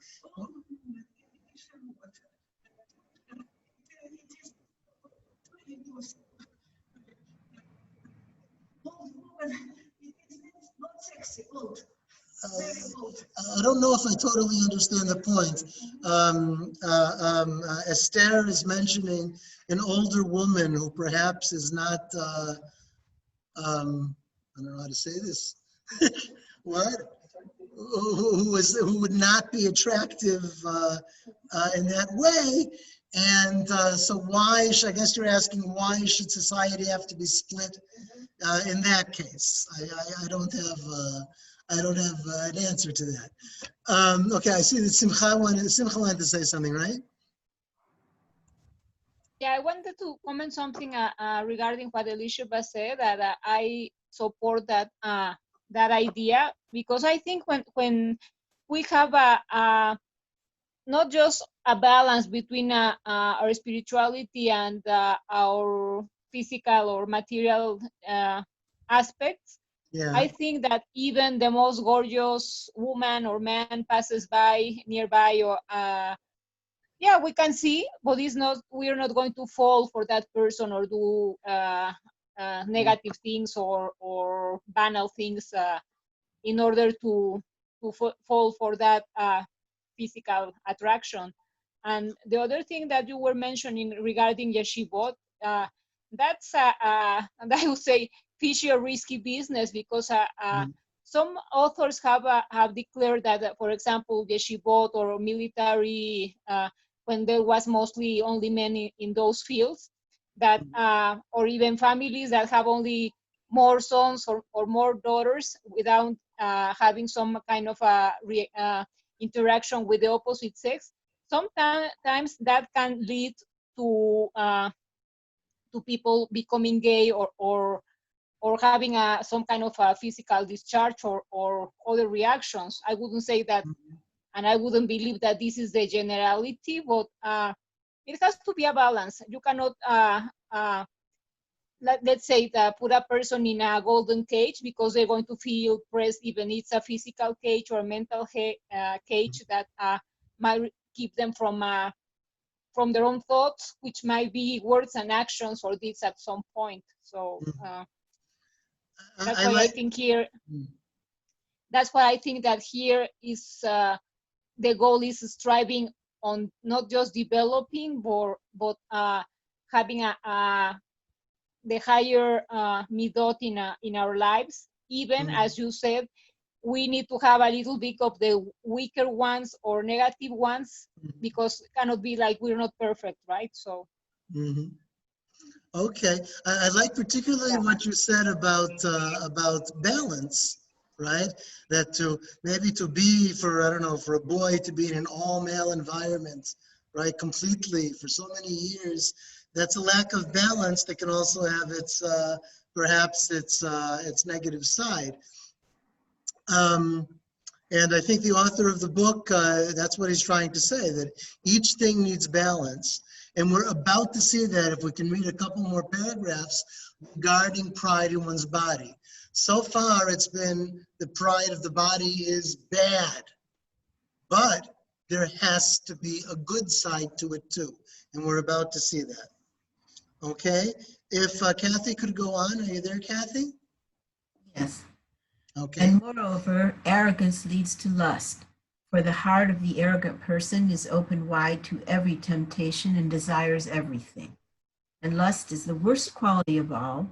I don't know if I totally understand the point. Esther is mentioning an older woman who perhaps is not, I don't know how to say this, What? Who would not be attractive in that way. And so why, I guess you're asking, why should society have to be split in that case? I don't have an answer to that. Okay, I see that Simcha wanted to say something, right? Yeah, I wanted to comment something regarding what Elishua said, that I support that that idea, because I think when we have a not just a balance between our spirituality and our physical or material aspects, Yeah. I think that even the most gorgeous woman or man passes by nearby, or yeah, we can see, but it's not, we're not going to fall for that person or do negative things or banal things in order to fall for that physical attraction. And the other thing that you were mentioning regarding yeshivot, that's and I would say fishy or risky business, because some authors have declared that, for example, yeshivot or military, when there was mostly only men in those fields, that or even families that have only more sons or more daughters without having some kind of interaction with the opposite sex. Sometimes that can lead to people becoming gay or having some kind of a physical discharge or other reactions. I wouldn't say that, and I wouldn't believe that this is the generality, but it has to be a balance. You cannot, let's say, that put a person in a golden cage because they're going to feel pressed, even it's a physical cage or a mental cage that might keep them from their own thoughts, which might be words and actions or deeds at some point. So that's why I think here, that's why I think that here is the goal is striving on not just developing, but having the higher midot in our lives. Even as you said, we need to have a little bit of the weaker ones or negative ones, because it cannot be like we're not perfect, right? So. Okay, I like particularly what you said about balance, right? That maybe to be, for, I don't know, for a boy to be in an all-male environment, right, completely for so many years, that's a lack of balance that can also have its perhaps its negative side. And I think the author of the book, that's what he's trying to say, that each thing needs balance. And we're about to see that if we can read a couple more paragraphs regarding pride in one's body. So far, it's been the pride of the body is bad, but there has to be a good side to it too. And we're about to see that. Okay, if Kathy could go on. Are you there, Kathy? Yes. Okay. And moreover, arrogance leads to lust. For the heart of the arrogant person is open wide to every temptation and desires everything. And lust is the worst quality of all,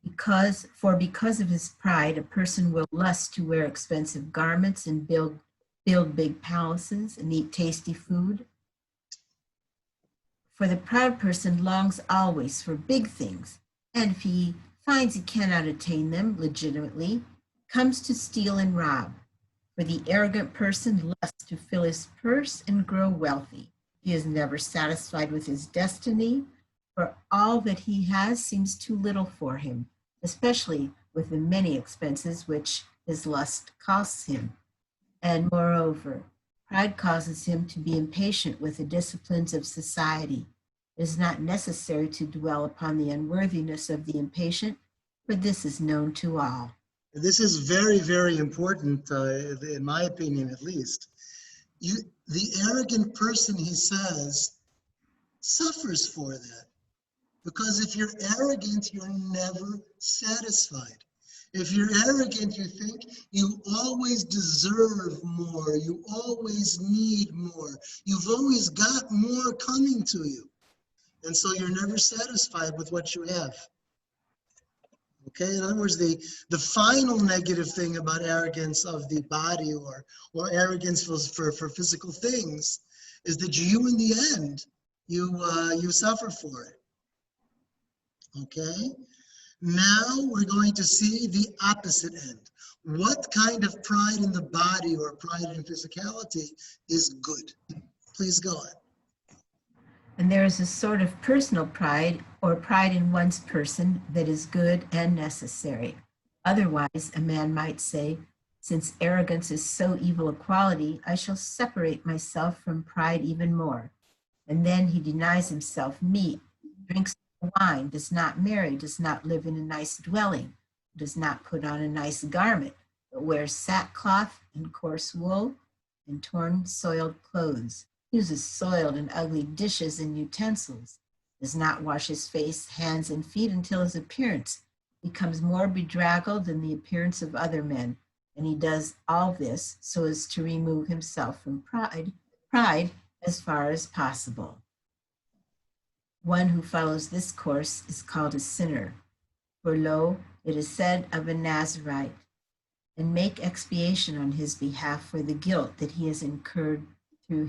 because of his pride, a person will lust to wear expensive garments and build big palaces and eat tasty food. For the proud person longs always for big things, and if he finds he cannot attain them legitimately, comes to steal and rob. For the arrogant person lusts to fill his purse and grow wealthy. He is never satisfied with his destiny, for all that he has seems too little for him, especially with the many expenses which his lust costs him. And moreover, pride causes him to be impatient with the disciplines of society. It is not necessary to dwell upon the unworthiness of the impatient, for this is known to all. This is very, very important, in my opinion, at least. The arrogant person, he says, suffers for that. Because if you're arrogant, you're never satisfied. If you're arrogant, you think you always deserve more. You always need more. You've always got more coming to you. And so you're never satisfied with what you have. Okay, in other words, the final negative thing about arrogance of the body or arrogance for physical things is that you, in the end, you suffer for it. Okay, now we're going to see the opposite end. What kind of pride in the body or pride in physicality is good? Please go on. And there is a sort of personal pride or pride in one's person that is good and necessary. Otherwise, a man might say, since arrogance is so evil a quality, I shall separate myself from pride even more. And then he denies himself meat, drinks wine, does not marry, does not live in a nice dwelling, does not put on a nice garment, but wears sackcloth and coarse wool and torn, soiled clothes, uses soiled and ugly dishes and utensils, does not wash his face, hands, and feet until his appearance becomes more bedraggled than the appearance of other men. And he does all this so as to remove himself from pride as far as possible. One who follows this course is called a sinner. For lo, it is said of a Nazarite, and make expiation on his behalf for the guilt that he has incurred through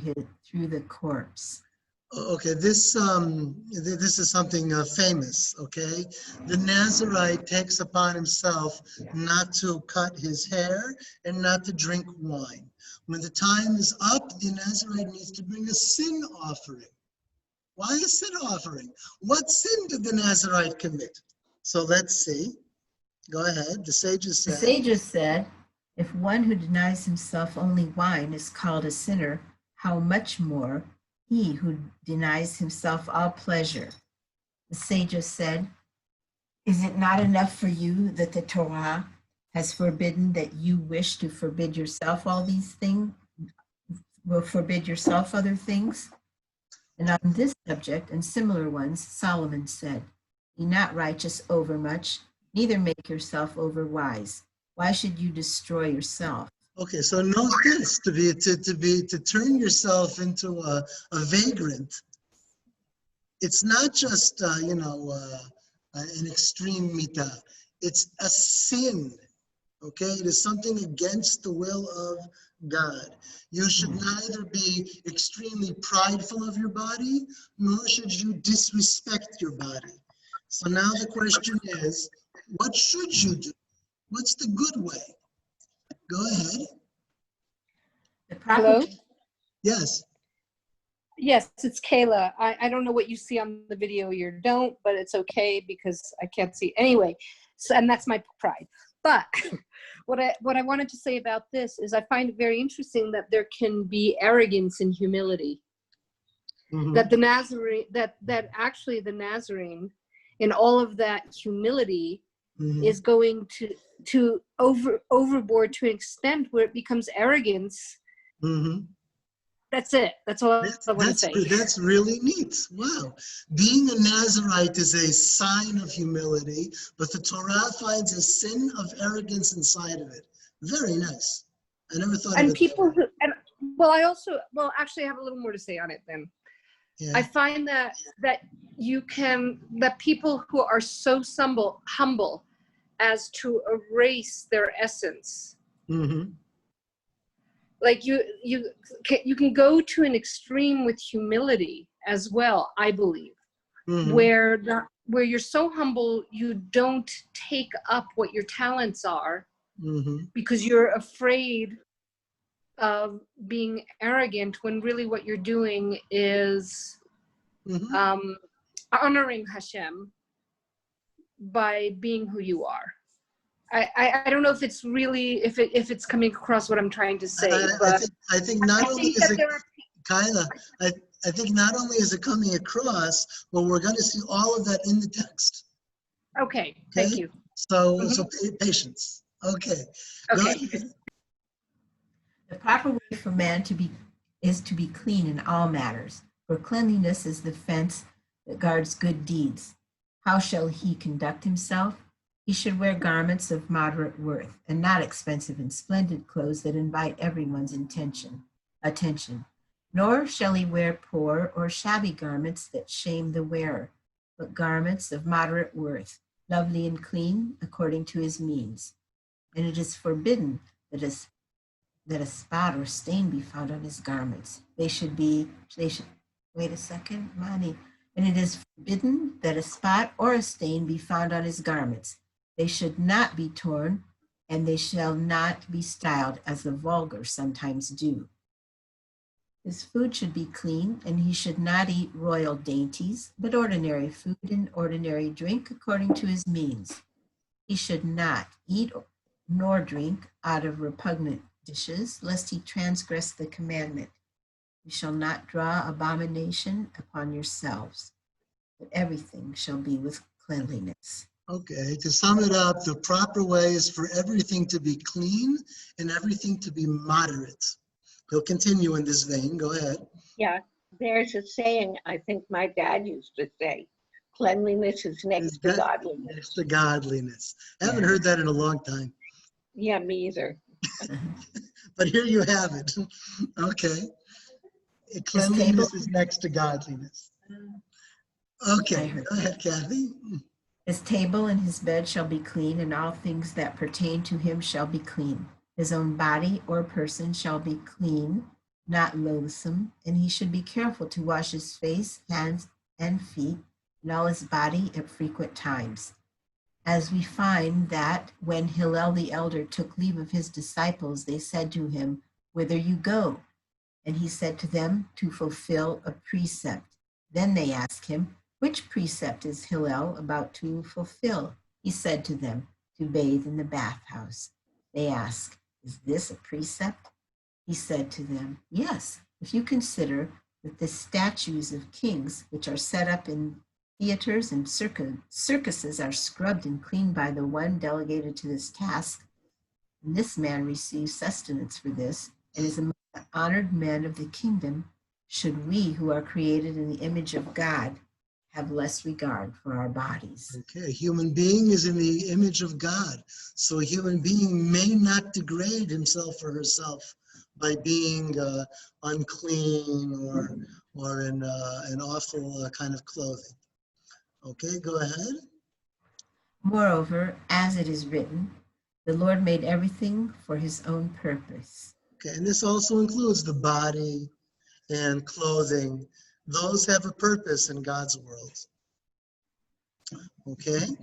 the corpse. Okay, this is something famous. Okay, the Nazarite takes upon himself not to cut his hair and not to drink wine. When the time is up, the Nazarite needs to bring a sin offering. Why a sin offering? What sin did the Nazarite commit? So let's see. Go ahead. The sages said. The sages said, if one who denies himself only wine is called a sinner, how much more he who denies himself all pleasure. The sages said, is it not enough for you that the Torah has forbidden that you wish to forbid yourself all these things, will forbid yourself other things? And on this subject and similar ones, Solomon said, be not righteous overmuch, neither make yourself overwise. Why should you destroy yourself? Okay, so note this: to turn yourself into a vagrant. It's not just an extreme mitah. It's a sin. Okay, it is something against the will of God. You should neither be extremely prideful of your body, nor should you disrespect your body. So now the question is, what should you do? What's the good way? Go ahead. Hello? Yes. Yes, it's Kayla. I don't know what you see on the video you don't, but it's okay because I can't see. Anyway, so, and that's my pride. But what I wanted to say about this is I find it very interesting that there can be arrogance and humility. Mm-hmm. That the Nazarene, that actually the Nazarene, in all of that humility, mm-hmm. is going to overboard to an extent where it becomes arrogance. Mm-hmm. That's it. That's all I want to say. That's really neat. Wow. Being a Nazarite is a sign of humility, but the Torah finds a sin of arrogance inside of it. Very nice. I never thought of it. Actually I have a little more to say on it then. Yeah. I find that people who are so humble as to erase their essence. Mm-hmm. Like you can go to an extreme with humility as well, I believe, mm-hmm. where you're so humble you don't take up what your talents are, mm-hmm. because you're afraid of being arrogant, when really what you're doing is mm-hmm. Honoring Hashem by being who you are. I don't know if it's really if it's coming across what I'm trying to say. I think not only is it, Kyla, I think not only is it coming across, but we're going to see all of that in the text. Okay. Thank you. So patience. Okay. The proper way for man is to be clean in all matters, for cleanliness is the fence that guards good deeds. How shall he conduct himself? He should wear garments of moderate worth, and not expensive and splendid clothes that invite everyone's attention. Nor shall he wear poor or shabby garments that shame the wearer, but garments of moderate worth, lovely and clean, according to his means. And it is forbidden that a spot or stain be found on his garments. They should, wait a second, Mani. And it is forbidden that a spot or a stain be found on his garments. They should not be torn, and they shall not be styled as the vulgar sometimes do. His food should be clean, and he should not eat royal dainties, but ordinary food and ordinary drink according to his means. He should not eat nor drink out of repugnant dishes, lest he transgress the commandment. You shall not draw abomination upon yourselves, but everything shall be with cleanliness. Okay, to sum it up, the proper way is for everything to be clean and everything to be moderate. He'll continue in this vein. Go ahead. Yeah, there's a saying I think my dad used to say, cleanliness is next to godliness. Next to godliness. I haven't heard that in a long time. Yeah, me either. But here you have it. Okay. Cleanliness is next to godliness. Okay, go ahead, Kathy. His table and his bed shall be clean, and all things that pertain to him shall be clean. His own body or person shall be clean, not loathsome, and he should be careful to wash his face, hands, and feet, and all his body at frequent times. As we find that when Hillel the elder took leave of his disciples, they said to him, "Whither you go?" And he said to them, "To fulfill a precept." Then they asked him, "Which precept is Hillel about to fulfill?" He said to them, "To bathe in the bathhouse." They asked, "Is this a precept?" He said to them, "Yes, if you consider that the statues of kings, which are set up in theaters and circuses, are scrubbed and cleaned by the one delegated to this task, and this man receives sustenance for this, and is among the honored men of the kingdom, should we who are created in the image of God have less regard for our bodies?" Okay, a human being is in the image of God. So a human being may not degrade himself or herself by being unclean or in an awful kind of clothing. Okay, go ahead. Moreover, as it is written, the Lord made everything for his own purpose. Okay, and this also includes the body and clothing. Those have a purpose in God's world. Okay?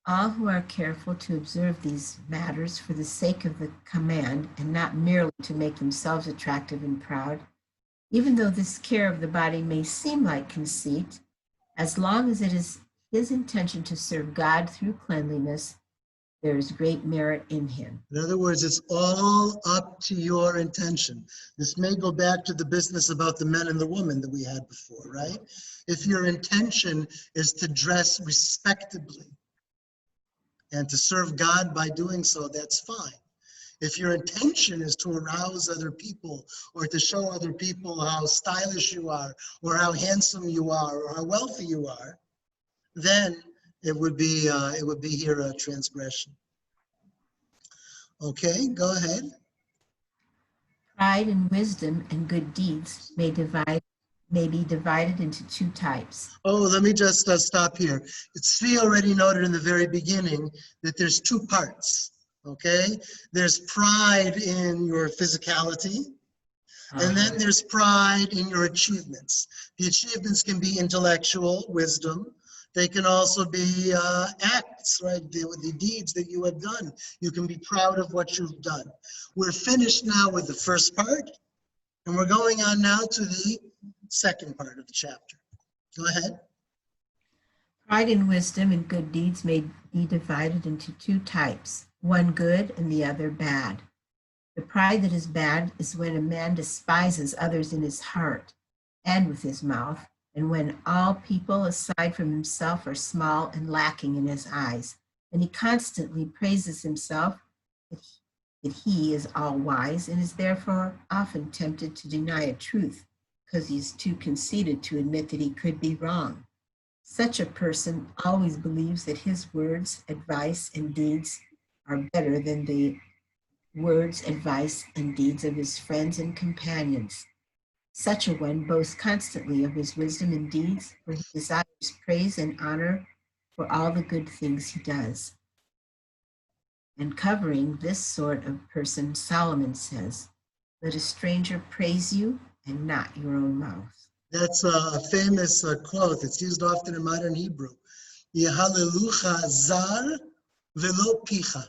All who are careful to observe these matters for the sake of the command and not merely to make themselves attractive and proud, even though this care of the body may seem like conceit, as long as it is his intention to serve God through cleanliness, there is great merit in him. In other words, it's all up to your intention. This may go back to the business about the men and the woman that we had before, right? If your intention is to dress respectably and to serve God by doing so, that's fine. If your intention is to arouse other people or to show other people how stylish you are or how handsome you are or how wealthy you are, then it would be here a transgression. Okay, go ahead. Pride and wisdom and good deeds may be divided into two types. Oh, let me just stop here. Tzvi already noted in the very beginning that there's two parts. Okay, there's pride in your physicality, and then there's pride in your achievements. The achievements can be intellectual, wisdom. They can also be acts, right? The deeds that you have done. You can be proud of what you've done. We're finished now with the first part, and we're going on now to the second part of the chapter. Go ahead. Pride and wisdom and good deeds may be divided into two types, one good and the other bad. The pride that is bad is when a man despises others in his heart and with his mouth, and when all people aside from himself are small and lacking in his eyes, and he constantly praises himself that he is all wise and is therefore often tempted to deny a truth because he is too conceited to admit that he could be wrong. Such a person always believes that his words, advice, and deeds are better than the words, advice, and deeds of his friends and companions. Such a one boasts constantly of his wisdom and deeds, for he desires praise and honor for all the good things he does. And covering this sort of person, Solomon says, let a stranger praise you and not your own mouth. That's a famous quote. It's used often in modern Hebrew. Yehalelucha zar velo picha.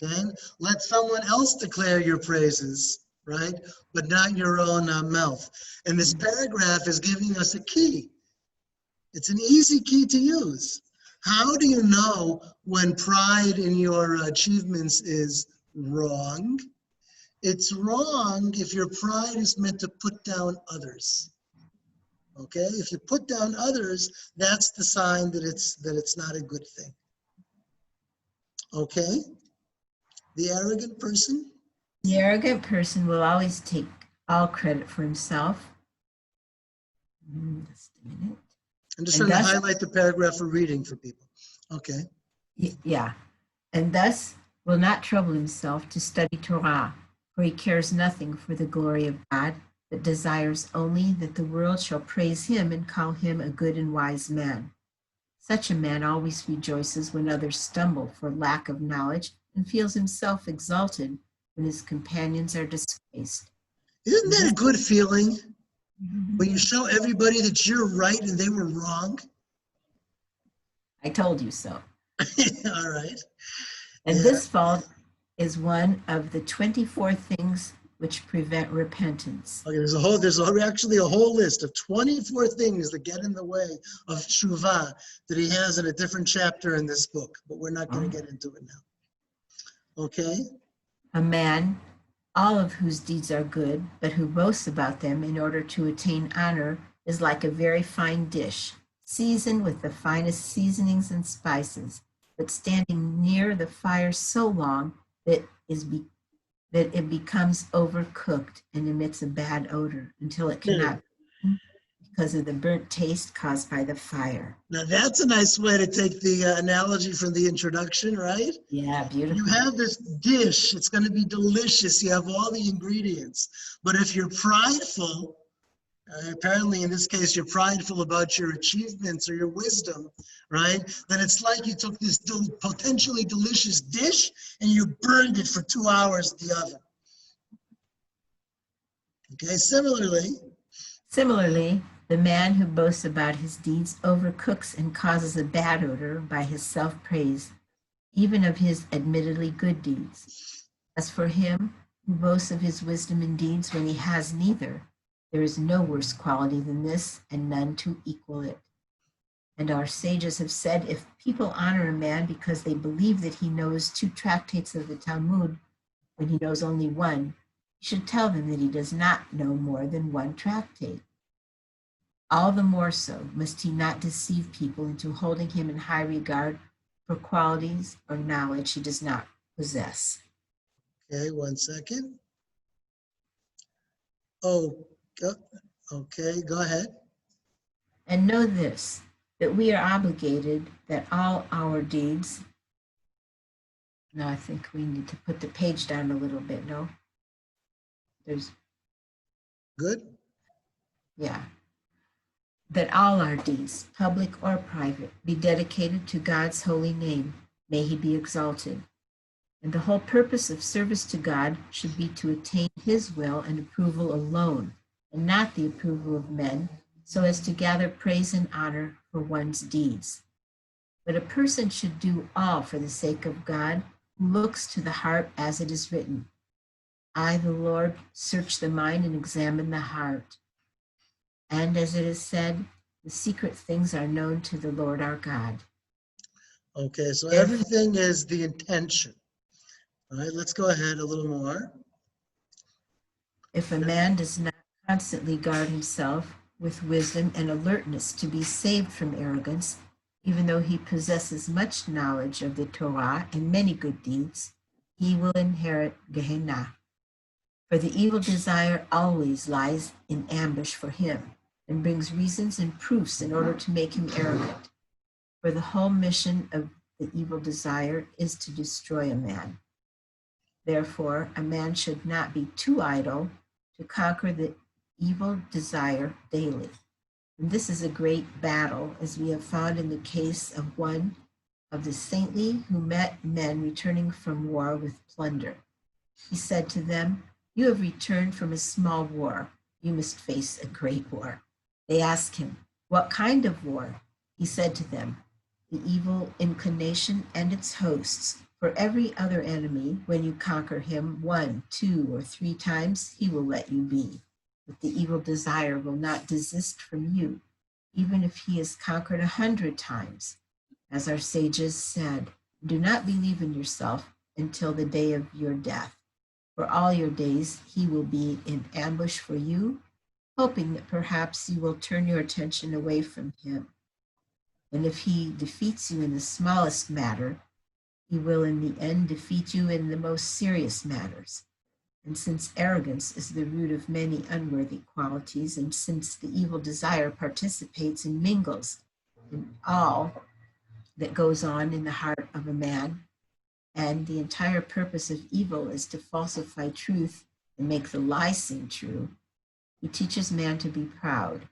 Okay? Let someone else declare your praises, right? But not your own mouth. And this paragraph is giving us a key. It's an easy key to use. How do you know when pride in your achievements is wrong? It's wrong if your pride is meant to put down others. Okay? If you put down others, that's the sign that it's not a good thing. Okay? The arrogant person? The arrogant person will always take all credit for himself. Just a minute. I'm just trying to highlight the paragraph for reading for people. Okay. Yeah. And thus will not trouble himself to study Torah, for he cares nothing for the glory of God, but desires only that the world shall praise him and call him a good and wise man. Such a man always rejoices when others stumble for lack of knowledge and feels himself exalted when his companions are disgraced. Isn't that a good feeling? When you show everybody that you're right and they were wrong? I told you so. All right. And this fault is one of the 24 things which prevent repentance. Okay, there's actually a whole list of 24 things that get in the way of tshuva that he has in a different chapter in this book, but we're not going to get into it now. Okay? A man, all of whose deeds are good, but who boasts about them in order to attain honor, is like a very fine dish, seasoned with the finest seasonings and spices, but standing near the fire so long that it becomes overcooked and emits a bad odor until it cannot be because of the burnt taste caused by the fire. Now that's a nice way to take the analogy from the introduction, right? Yeah, beautiful. You have this dish, it's going to be delicious, you have all the ingredients, but if you're prideful, apparently in this case you're prideful about your achievements or your wisdom, right? Then it's like you took this potentially delicious dish and you burned it for 2 hours in the oven. Okay, Similarly, the man who boasts about his deeds overcooks and causes a bad odor by his self-praise, even of his admittedly good deeds. As for him who boasts of his wisdom and deeds when he has neither, there is no worse quality than this, and none to equal it. And our sages have said, if people honor a man because they believe that he knows 2 tractates of the Talmud, when he knows only one, you should tell them that he does not know more than 1 tractate. All the more so must he not deceive people into holding him in high regard for qualities or knowledge he does not possess. Okay, 1 second. Oh, okay, go ahead. And know this, that we are obligated that all our deeds, no, I think we need to put the page down a little bit, no? There's. Good? Yeah. That all our deeds, public or private, be dedicated to God's holy name, may he be exalted. And the whole purpose of service to God should be to attain his will and approval alone, and not the approval of men, so as to gather praise and honor for one's deeds. But a person should do all for the sake of God, who looks to the heart as it is written. I, the Lord, search the mind and examine the heart. And as it is said, the secret things are known to the Lord our God. Okay, so everything is the intention. All right, let's go ahead a little more. If a man does not constantly guard himself with wisdom and alertness to be saved from arrogance, even though he possesses much knowledge of the Torah and many good deeds, he will inherit Gehenna. For the evil desire always lies in ambush for him and brings reasons and proofs in order to make him arrogant. For the whole mission of the evil desire is to destroy a man. Therefore, a man should not be too idle to conquer the evil desire daily, And this is a great battle, as we have found in the case of one of the saintly who met men returning from war with plunder. He said to them, "You have returned from a small war. You must face a great war." They asked him, "What kind of war?" He said to them, "The evil inclination and its hosts. For every other enemy, when you conquer him 1, 2, or 3 times, he will let you be. But the evil desire will not desist from you, even if he is conquered 100 times. As our sages said, do not believe in yourself until the day of your death. For all your days, he will be in ambush for you, hoping that perhaps you will turn your attention away from him. And if he defeats you in the smallest matter, he will in the end defeat you in the most serious matters. And since arrogance is the root of many unworthy qualities, and since the evil desire participates and mingles in all that goes on in the heart of a man, and the entire purpose of evil is to falsify truth and make the lie seem true, he teaches man to be proud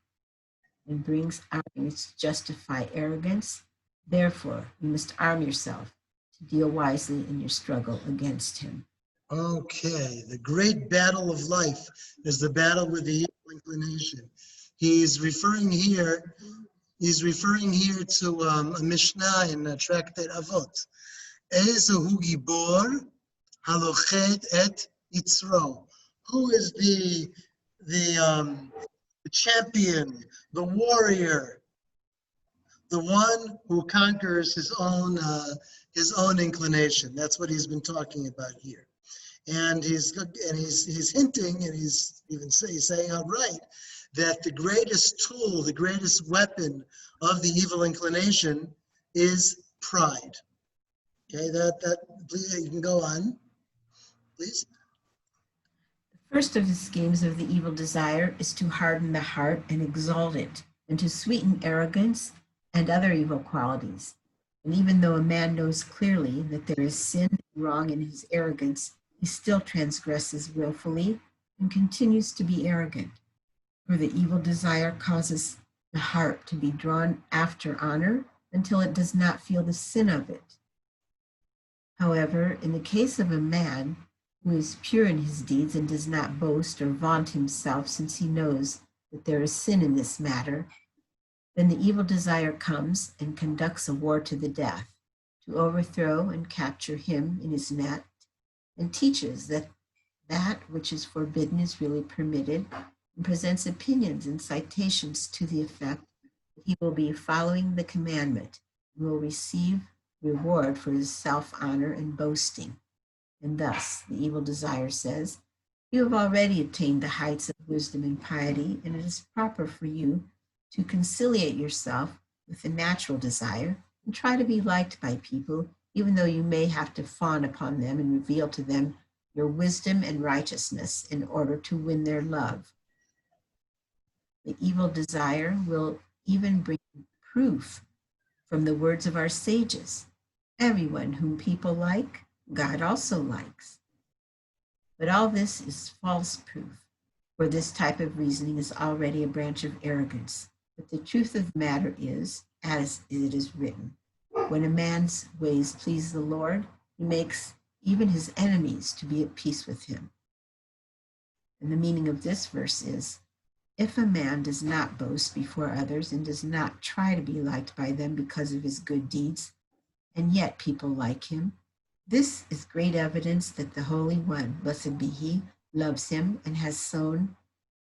and brings arguments to justify arrogance. Therefore, you must arm yourself to deal wisely in your struggle against him. Okay, the great battle of life is the battle with the evil inclination. He's referring here to a Mishnah in Tractate Avot. Ezehu Gibor halochet et yitzro. Who is the champion, the warrior, the one who conquers his own inclination? That's what he's been talking about here. And he's hinting, and he's saying outright that the greatest tool, the greatest weapon of the evil inclination is pride. Okay, please, you can go on, please. The first of the schemes of the evil desire is to harden the heart and exalt it, and to sweeten arrogance and other evil qualities. And even though a man knows clearly that there is sin and wrong in his arrogance, he still transgresses willfully and continues to be arrogant. For the evil desire causes the heart to be drawn after honor until it does not feel the sin of it. However, in the case of a man who is pure in his deeds and does not boast or vaunt himself, since he knows that there is sin in this matter, then the evil desire comes and conducts a war to the death, to overthrow and capture him in his net, and teaches that that which is forbidden is really permitted, and presents opinions and citations to the effect that he will be following the commandment and will receive reward for his self-honor and boasting. And thus, the evil desire says, you have already attained the heights of wisdom and piety, and it is proper for you to conciliate yourself with the natural desire and try to be liked by people, even though you may have to fawn upon them and reveal to them your wisdom and righteousness in order to win their love. The evil desire will even bring proof from the words of our sages. Everyone whom people like, God also likes. But all this is false proof, for this type of reasoning is already a branch of arrogance. But the truth of the matter is, as it is written, when a man's ways please the Lord, he makes even his enemies to be at peace with him. And the meaning of this verse is, if a man does not boast before others and does not try to be liked by them because of his good deeds, and yet people like him, this is great evidence that the Holy One, blessed be he, loves him and has sown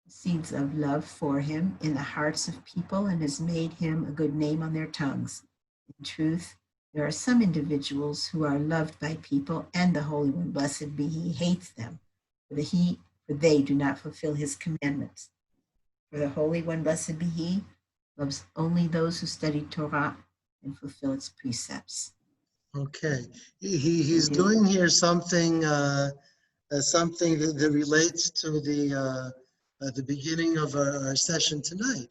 seeds of love for him in the hearts of people and has made him a good name on their tongues. In truth, there are some individuals who are loved by people, and the Holy One, blessed be he, hates them, for they do not fulfill his commandments. For the Holy One, blessed be he, loves only those who study Torah and fulfill its precepts. Okay, he's doing here something that relates to the beginning of our session tonight.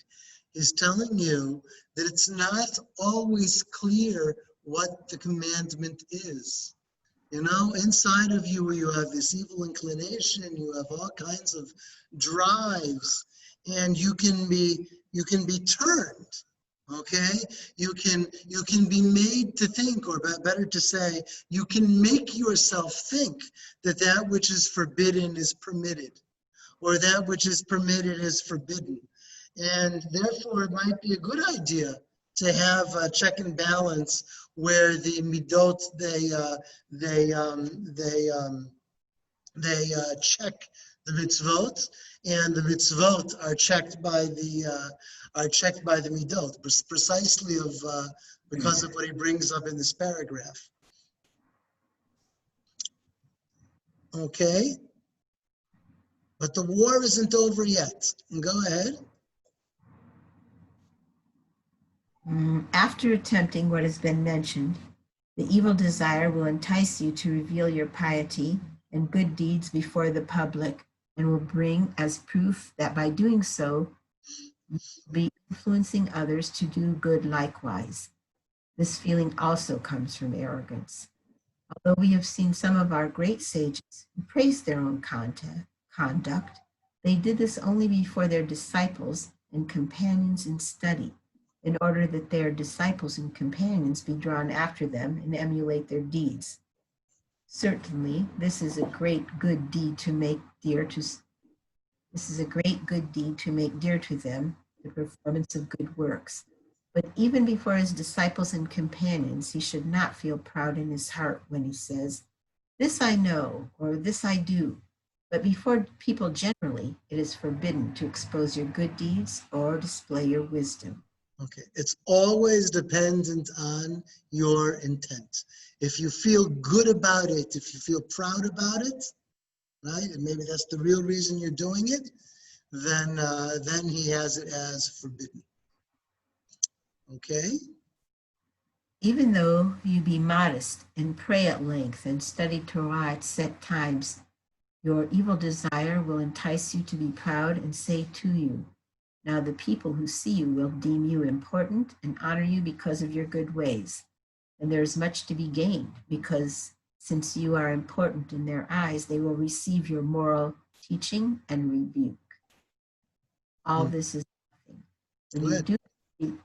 He's telling you that it's not always clear what the commandment is. You know, inside of you have this evil inclination, you have all kinds of drives, and you can be You can be turned. Okay, you can be made to think, or better to say, you can make yourself think that that which is forbidden is permitted, or that which is permitted is forbidden. And therefore, it might be a good idea to have a check and balance where the midot they check the mitzvot, and the mitzvot are checked by the midot, precisely because of what he brings up in this paragraph. Okay, but the war isn't over yet. Go ahead. After attempting what has been mentioned, the evil desire will entice you to reveal your piety and good deeds before the public, and will bring as proof that by doing so, you will be influencing others to do good likewise. This feeling also comes from arrogance. Although we have seen some of our great sages who praised their own conduct, they did this only before their disciples and companions in study, in order that their disciples and companions be drawn after them and emulate their deeds. Certainly, this is a great good deed to make dear to them the performance of good works. But even before his disciples and companions, he should not feel proud in his heart when he says, "This I know," or "This I do." But before people generally, it is forbidden to expose your good deeds or display your wisdom. Okay, it's always dependent on your intent. If you feel good about it, if you feel proud about it, right, and maybe that's the real reason you're doing it, then he has it as forbidden. Okay? Even though you be modest and pray at length and study Torah at set times, your evil desire will entice you to be proud and say to you, "Now the people who see you will deem you important and honor you because of your good ways. And there is much to be gained, because since you are important in their eyes, they will receive your moral teaching and rebuke." All this is nothing. When you do,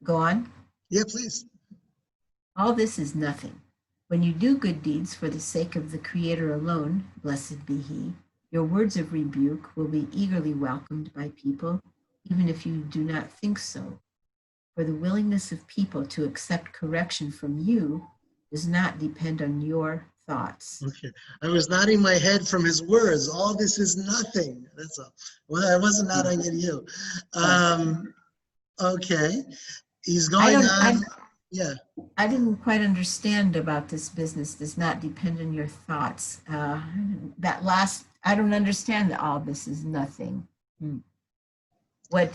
go on. Yeah, please. All this is nothing. When you do good deeds for the sake of the Creator alone, blessed be He, your words of rebuke will be eagerly welcomed by people, even if you do not think so. For the willingness of people to accept correction from you does not depend on your thoughts. Okay. I was nodding my head from his words. All this is nothing. That's all. Well, I wasn't nodding at you. Okay. He's going on. Yeah. I didn't quite understand about this business does not depend on your thoughts. That last, I don't understand that all this is nothing. What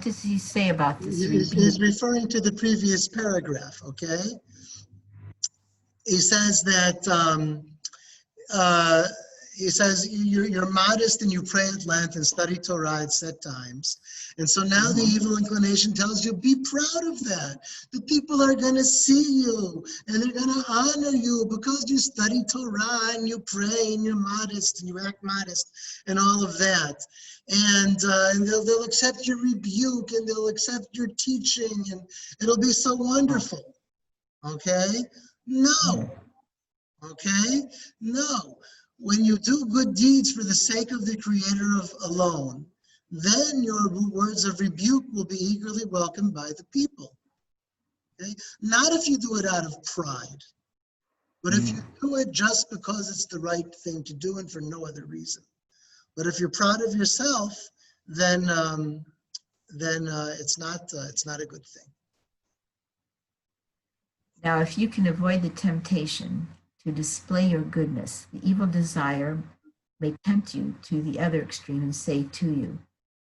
does he say about this? He's referring to the previous paragraph, okay? He says that, he says you're modest and you pray at length and study Torah at set times. And so now the evil inclination tells you, be proud of that. The people are going to see you and they're going to honor you because you study Torah and you pray and you're modest and you act modest and all of that. And they'll accept your rebuke and they'll accept your teaching and it'll be so wonderful. Okay? No. Okay? No. When you do good deeds for the sake of the Creator alone, then your words of rebuke will be eagerly welcomed by the people. Okay? Not if you do it out of pride, but if you do it just because it's the right thing to do and for no other reason. But if you're proud of yourself, then it's not a good thing. Now, if you can avoid the temptation to display your goodness, the evil desire may tempt you to the other extreme and say to you,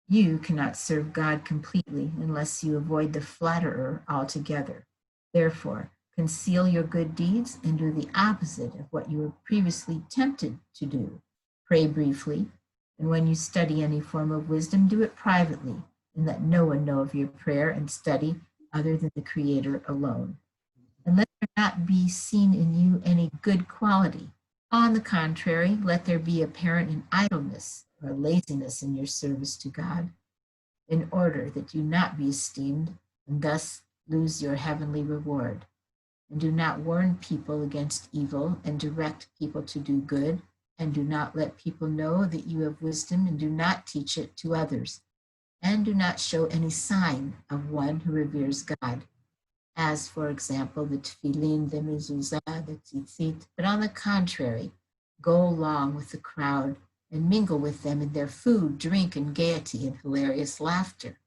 "You cannot serve God completely unless you avoid the flatterer altogether. Therefore, conceal your good deeds and do the opposite of what you were previously tempted to do. Pray briefly, and when you study any form of wisdom, do it privately, and let no one know of your prayer and study other than the Creator alone. And let there not be seen in you any good quality. On the contrary, let there be apparent in idleness or laziness in your service to God, in order that you not be esteemed and thus lose your heavenly reward. And do not warn people against evil and direct people to do good, and do not let people know that you have wisdom, and do not teach it to others, and do not show any sign of one who reveres God, as, for example, the tefillin, the mezuzah, the tzitzit, but on the contrary, go along with the crowd and mingle with them in their food, drink, and gaiety and hilarious laughter.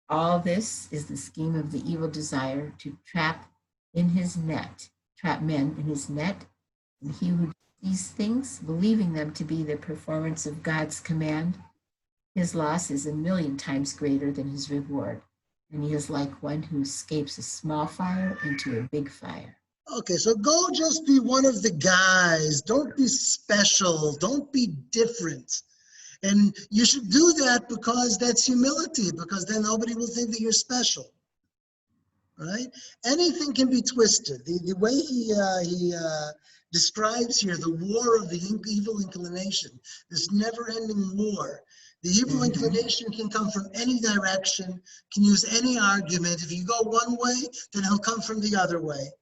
All this is the scheme of the evil desire to trap men in his net, and he who does these things, believing them to be the performance of God's command, his loss is 1,000,000 times greater than his reward, and he is like one who escapes a small fire into a big fire. Okay, so go just be one of the guys. Don't be special. Don't be different. And you should do that because that's humility, because then nobody will think that you're special. Right? Anything can be twisted. The way he describes here the war of the evil inclination, this never-ending war. The evil inclination can come from any direction, can use any argument. If you go one way, then he'll come from the other way.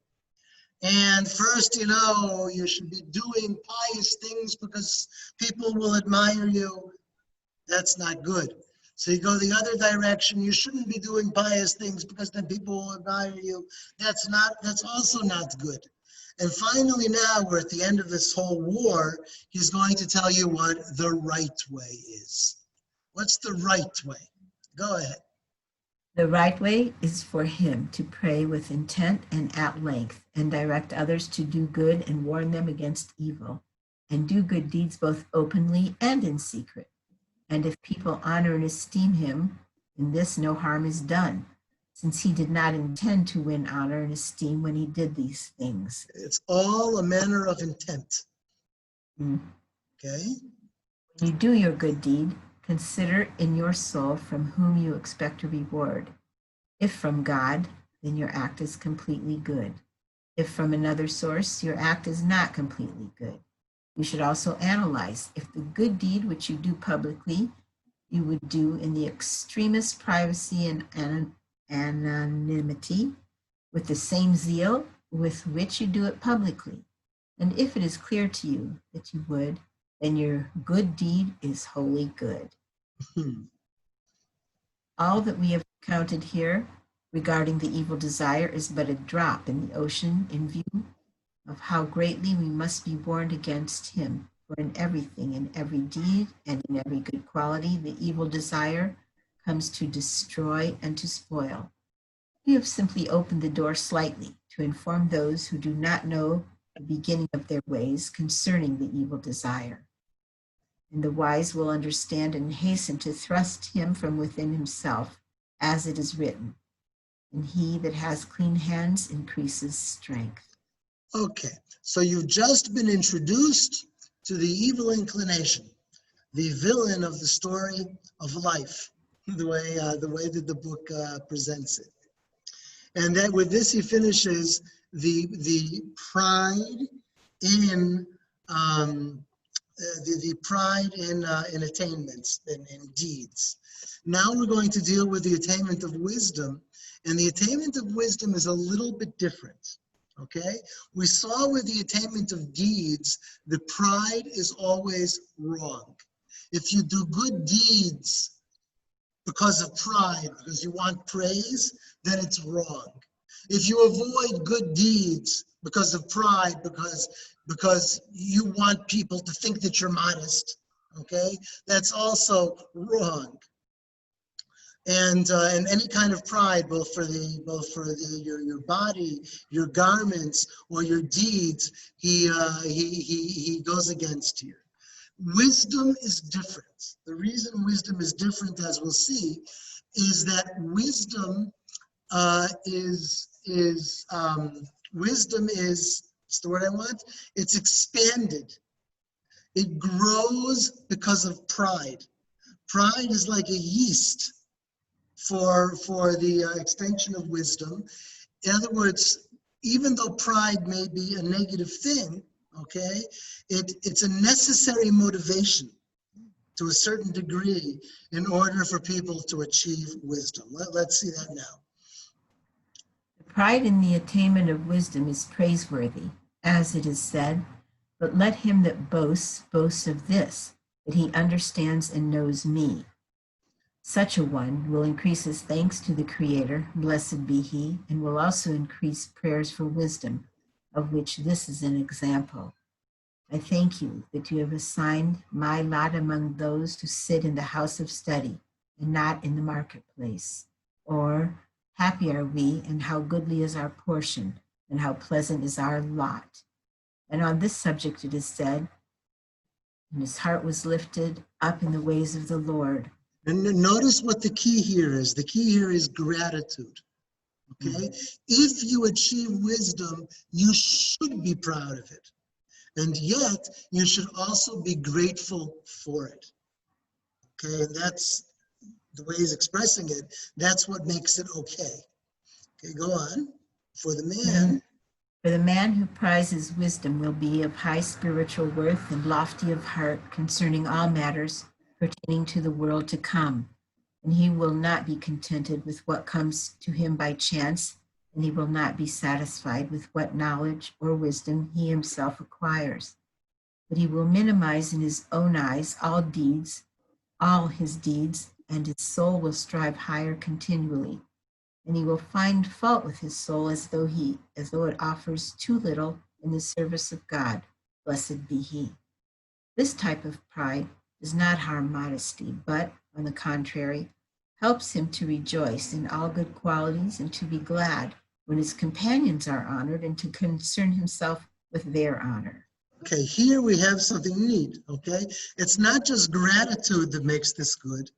And first, you should be doing pious things because people will admire you. That's not good. So you go the other direction. You shouldn't be doing pious things because then people will admire you. That's also not good. And finally now we're at the end of this whole war. He's going to tell you what the right way is. What's the right way? Go ahead. The right way is for him to pray with intent and at length, and direct others to do good and warn them against evil, and do good deeds both openly and in secret. And if people honor and esteem him, in this no harm is done, since he did not intend to win honor and esteem when he did these things. It's all a manner of intent. Okay? When you do your good deed, consider in your soul from whom you expect a reward. If from God, then your act is completely good. If from another source, your act is not completely good. You should also analyze if the good deed which you do publicly, you would do in the extremest privacy and anonymity with the same zeal with which you do it publicly. And if it is clear to you that you would, then your good deed is wholly good. All that we have counted here regarding the evil desire is but a drop in the ocean in view of how greatly we must be warned against him. For in everything, in every deed, and in every good quality, the evil desire comes to destroy and to spoil. We have simply opened the door slightly to inform those who do not know the beginning of their ways concerning the evil desire. And the wise will understand and hasten to thrust him from within himself, as it is written, and he that has clean hands increases strength. Okay, so you've just been introduced to the evil inclination, the villain of the story of life, the way that the book presents it. And then with this he finishes the pride in the pride in attainments and in deeds. Now we're going to deal with the attainment of wisdom, and the attainment of wisdom is a little bit different. Okay, we saw with the attainment of deeds, the pride is always wrong. If you do good deeds because of pride, because you want praise, then it's wrong. If you avoid good deeds because of pride, because you want people to think that you're modest, okay, that's also wrong. And any kind of pride, both for your body, your garments, or your deeds, he goes against here. Wisdom is different. The reason wisdom is different, as we'll see, is that wisdom what's the word I want? It's expanded. It grows because of pride. Pride is like a yeast for the extension of wisdom. In other words, even though pride may be a negative thing, okay, it's a necessary motivation. to a certain degree in order for people to achieve wisdom. Let's see that now. The pride in the attainment of wisdom is praiseworthy, as it is said, but let him that boasts boast of this, that he understands and knows me. Such a one will increase his thanks to the Creator, blessed be he, and will also increase prayers for wisdom, of which this is an example. I thank you that you have assigned my lot among those who sit in the house of study, and not in the marketplace. Or, happy are we, and how goodly is our portion, and how pleasant is our lot. And on this subject it is said, and his heart was lifted up in the ways of the Lord. And notice what the key here is. The key here is gratitude. Okay? If you achieve wisdom, you should be proud of it. And yet, you should also be grateful for it. Okay? And that's the way he's expressing it. That's what makes it okay. Okay, go on. For the man. For the man who prizes wisdom will be of high spiritual worth and lofty of heart concerning all matters pertaining to the world to come. And he will not be contented with what comes to him by chance, and he will not be satisfied with what knowledge or wisdom he himself acquires. But he will minimize in his own eyes all his deeds, and his soul will strive higher continually. And he will find fault with his soul as though it offers too little in the service of God. Blessed be he. This type of pride does not harm modesty, but, on the contrary, helps him to rejoice in all good qualities and to be glad when his companions are honored and to concern himself with their honor. Okay, here we have something neat, okay? It's not just gratitude that makes this good.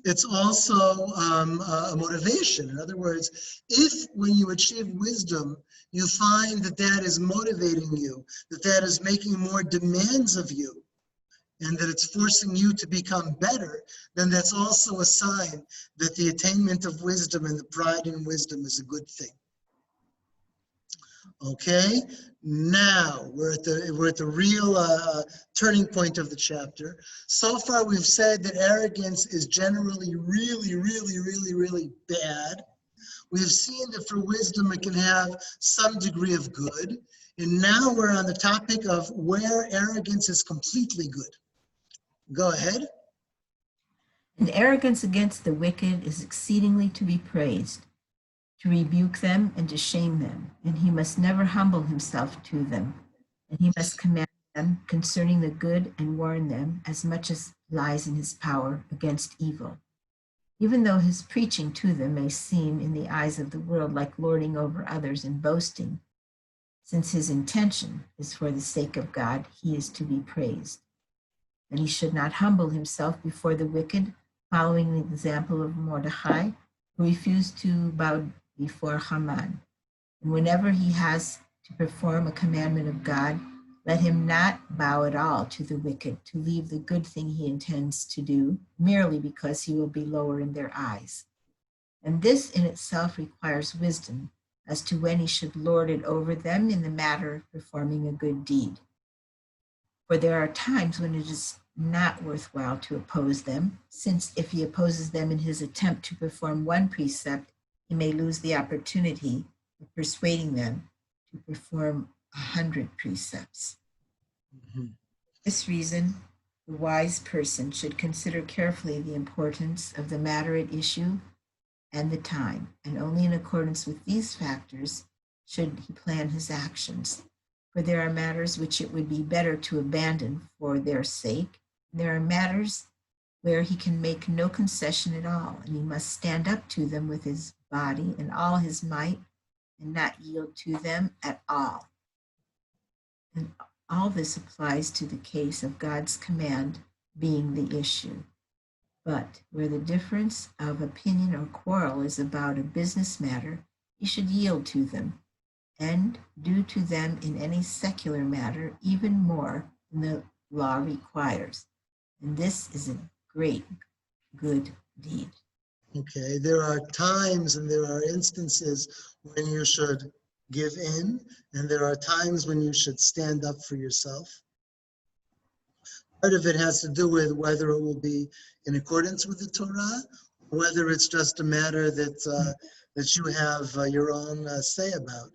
It's also a motivation. In other words, if when you achieve wisdom, you find that that is motivating you, that that is making more demands of you, and that it's forcing you to become better, then that's also a sign that the attainment of wisdom and the pride in wisdom is a good thing. Okay, now we're at the real turning point of the chapter. So far we've said that arrogance is generally really bad. We've seen that for wisdom it can have some degree of good. And now we're on the topic of where arrogance is completely good. Go ahead. And arrogance against the wicked is exceedingly to be praised, to rebuke them and to shame them, and he must never humble himself to them, and he must command them concerning the good and warn them as much as lies in his power against evil. Even though his preaching to them may seem in the eyes of the world like lording over others and boasting, since his intention is for the sake of God, he is to be praised. And he should not humble himself before the wicked, following the example of Mordecai, who refused to bow before Haman. And whenever he has to perform a commandment of God, let him not bow at all to the wicked, to leave the good thing he intends to do, merely because he will be lower in their eyes. And this in itself requires wisdom as to when he should lord it over them in the matter of performing a good deed. For there are times when it is not worthwhile to oppose them, since if he opposes them in his attempt to perform one precept, he may lose the opportunity of persuading them to perform 100 precepts. For this reason, the wise person should consider carefully the importance of the matter at issue and the time, and only in accordance with these factors should he plan his actions. For there are matters which it would be better to abandon for their sake. There are matters where he can make no concession at all, and he must stand up to them with his body and all his might, and not yield to them at all. And all this applies to the case of God's command being the issue. But where the difference of opinion or quarrel is about a business matter, he should yield to them, and do to them in any secular matter even more than the law requires. And this is a great good deed. Okay, there are times and there are instances when you should give in, and there are times when you should stand up for yourself. Part of it has to do with whether it will be in accordance with the Torah, or whether it's just a matter that that you have your own say about.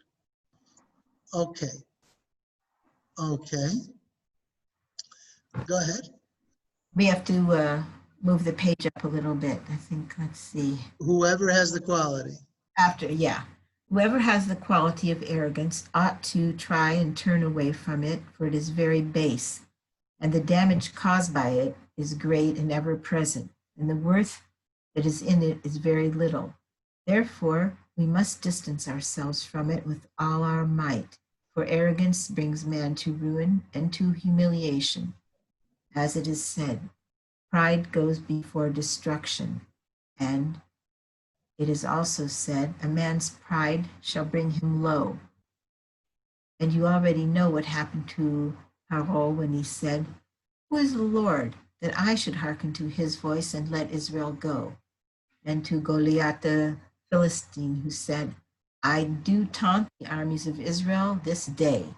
Okay. Okay. Go ahead. We have to move the page up a little bit. I think, let's see. Whoever has the quality. Whoever has the quality of arrogance ought to try and turn away from it, for it is very base, and the damage caused by it is great and ever present, and the worth that is in it is very little. Therefore, we must distance ourselves from it with all our might, for arrogance brings man to ruin and to humiliation. As it is said, pride goes before destruction, and it is also said, a man's pride shall bring him low. And you already know what happened to Paro when he said, who is the Lord that I should hearken to his voice and let Israel go? And to Goliath the Philistine, who said, I do taunt the armies of Israel this day.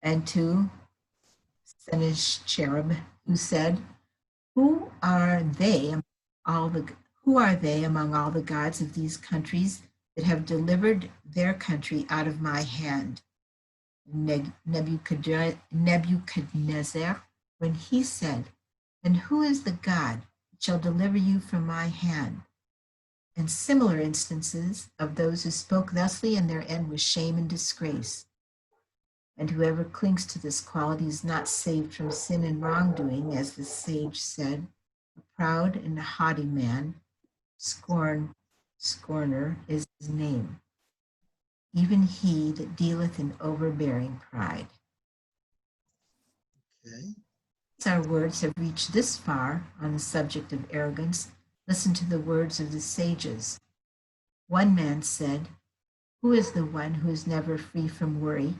And to Sennacherib, who said, who are they among all the gods of these countries that have delivered their country out of my hand? Nebuchadnezzar, when he said, and who is the God that shall deliver you from my hand? And similar instances of those who spoke thusly, and their end was shame and disgrace. And whoever clings to this quality is not saved from sin and wrongdoing, as the sage said, a proud and haughty man, scorner is his name, even he that dealeth in overbearing pride. Okay. Since our words have reached this far on the subject of arrogance, listen to the words of the sages. One man said, who is the one who is never free from worry?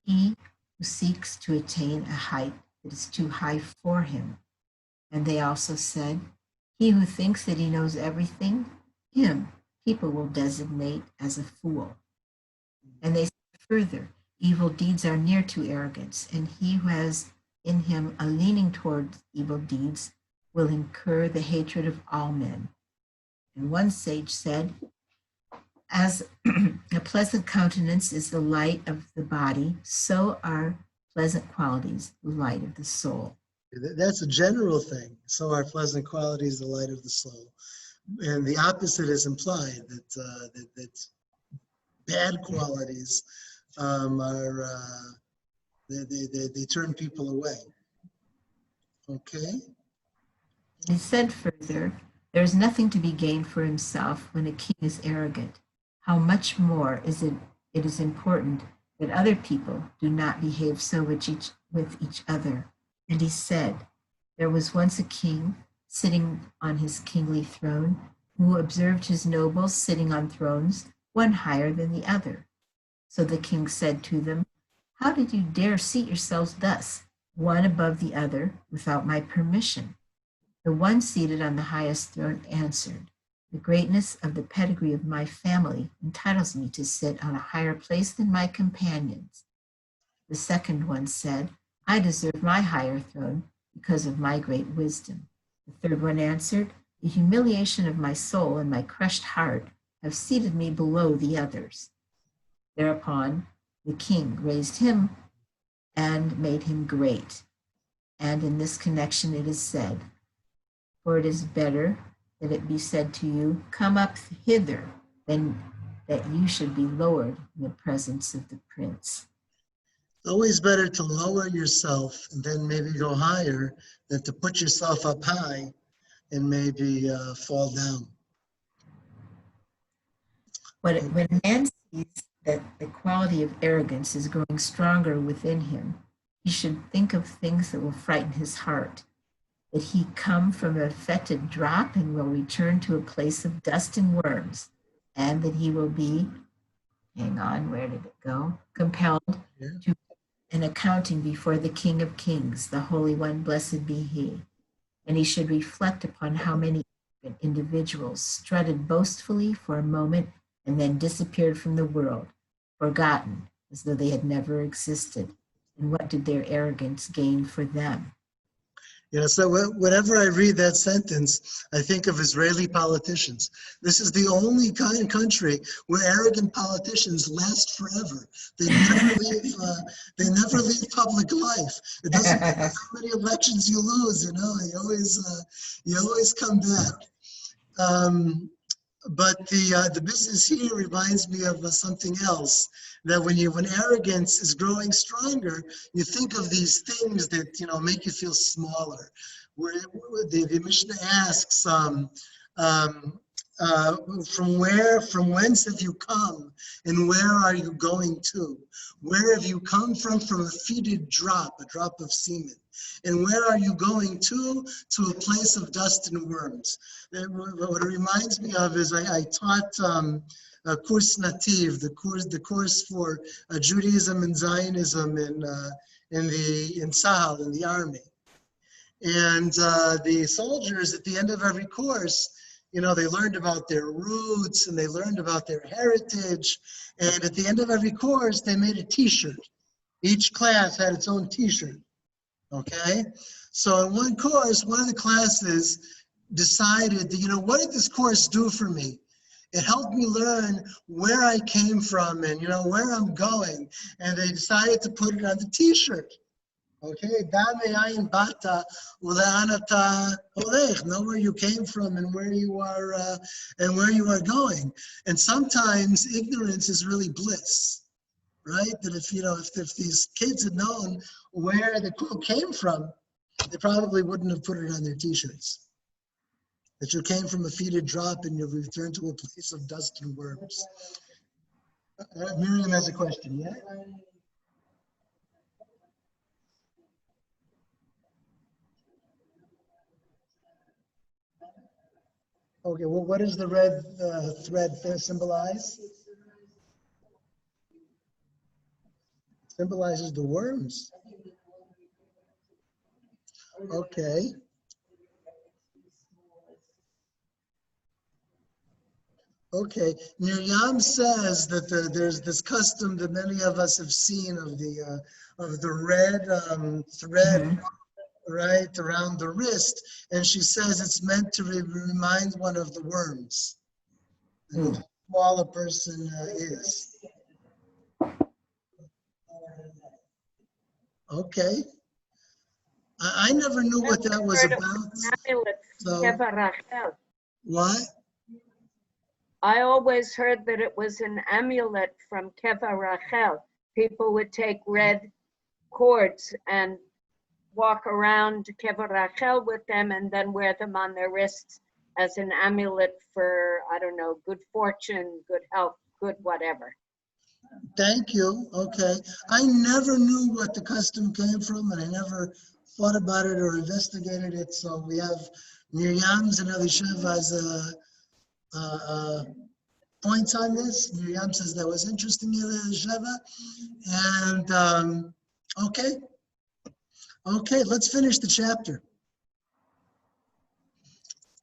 He who seeks to attain a height that is too high for him. And they also said, he who thinks that he knows everything, him people will designate as a fool. And they said further, evil deeds are near to arrogance, and he who has in him a leaning toward evil deeds will incur the hatred of all men. And one sage said, as a pleasant countenance is the light of the body, so are pleasant qualities the light of the soul. That's a general thing. So are pleasant qualities the light of the soul. And the opposite is implied, that bad qualities they turn people away. Okay? He said further, there is nothing to be gained for himself when a king is arrogant. How much more it is important that other people do not behave so with each other. And he said, there was once a king sitting on his kingly throne, who observed his nobles sitting on thrones, one higher than the other. So the king said to them, how did you dare seat yourselves thus, one above the other, without my permission? The one seated on the highest throne answered, the greatness of the pedigree of my family entitles me to sit on a higher place than my companions. The second one said, I deserve my higher throne because of my great wisdom. The third one answered, the humiliation of my soul and my crushed heart have seated me below the others. Thereupon the king raised him and made him great. And in this connection it is said, for it is better that it be said to you, come up hither, than that you should be lowered in the presence of the prince. It's always better to lower yourself and then maybe go higher than to put yourself up high and maybe fall down. When a man sees that the quality of arrogance is growing stronger within him, he should think of things that will frighten his heart, that he come from a fetid drop and will return to a place of dust and worms, and that he will be, where did it go? Compelled to an accounting before the King of Kings, the Holy One, blessed be he. And he should reflect upon how many individuals strutted boastfully for a moment and then disappeared from the world, forgotten as though they had never existed. And what did their arrogance gain for them? You know, so whenever I read that sentence, I think of Israeli politicians. This is the only kind of country where arrogant politicians last forever. They never leave. They never leave public life. It doesn't matter how many elections you lose. You know, you always come back. But the business here reminds me of something else. That when arrogance is growing stronger, you think of these things that make you feel smaller. Where the Mishnah asks, from whence have you come, and where are you going to? Where have you come from? From a fetid drop, a drop of semen. And where are you going to? To a place of dust and worms. What it reminds me of is I taught Kurs Nativ, the course for Judaism and Zionism in Tzahal, in the army. And the soldiers at the end of every course, they learned about their roots and they learned about their heritage. And at the end of every course, they made a T-shirt. Each class had its own T-shirt. Okay? So in one course, one of the classes decided that, what did this course do for me? It helped me learn where I came from and, where I'm going. And they decided to put it on the T-shirt. Okay, know where you came from and where you are going. And sometimes ignorance is really bliss, right? That if these kids had known where the quote came from, they probably wouldn't have put it on their T-shirts. That you came from a fetid drop and you've returned to a place of dust and worms. Miriam has a question, yeah? Okay, well, what does the red thread there symbolize? It symbolizes the worms. Okay. Okay, Miriam says that there's this custom that many of us have seen of the red thread right around the wrist, and she says it's meant to remind one of the worms, and how small a person is. Okay, I never knew what that was about. So, what? I always heard that it was an amulet from Keva Rachel. People would take red cords and walk around Keva Rachel with them and then wear them on their wrists as an amulet for, I don't know, good fortune, good health, good whatever. Thank you. Okay. I never knew what the custom came from, and I never thought about it or investigated it. So we have Miriam's and Elisheva's points on this. Miriam says that was interesting, Elisheva. And okay. Okay, let's finish the chapter.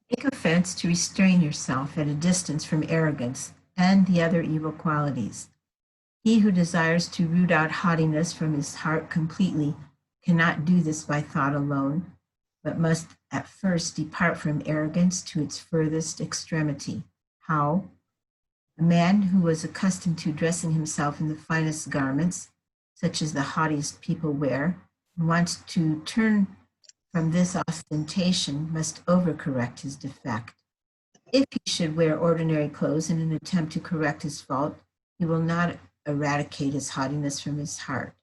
Take offense to restrain yourself at a distance from arrogance and the other evil qualities. He who desires to root out haughtiness from his heart completely cannot do this by thought alone, but must at first depart from arrogance to its furthest extremity. How? A man who was accustomed to dressing himself in the finest garments, such as the haughtiest people wear, and wants to turn from this ostentation must overcorrect his defect. If he should wear ordinary clothes in an attempt to correct his fault, he will not eradicate his haughtiness from his heart.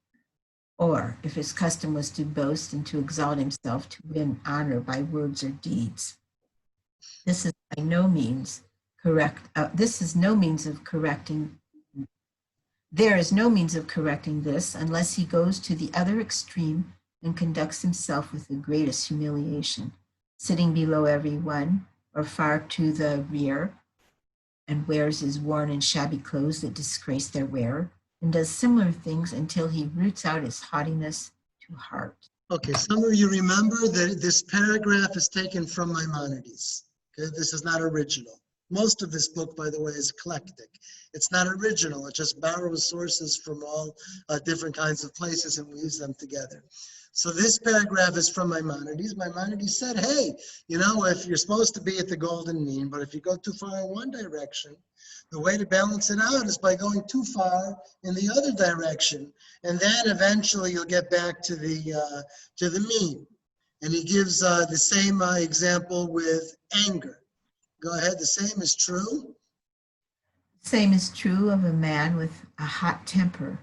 Or if his custom was to boast and to exalt himself to win honor by words or deeds. This is by no means correct. This is no means of correcting. There is no means of correcting this unless he goes to the other extreme and conducts himself with the greatest humiliation, sitting below everyone or far to the rear, and wears his worn and shabby clothes that disgrace their wearer, and does similar things until he roots out his haughtiness to heart. Okay, some of you remember that this paragraph is taken from Maimonides. Okay, this is not original. Most of this book, by the way, is eclectic. It's not original. It just borrows sources from all different kinds of places and weaves them together. So this paragraph is from Maimonides. Maimonides said, hey, you know, if you're supposed to be at the golden mean, but if you go too far in one direction, the way to balance it out is by going too far in the other direction. And then eventually you'll get back to the mean. And he gives the same example with anger. Go ahead, the same is true. Same is true of a man with a hot temper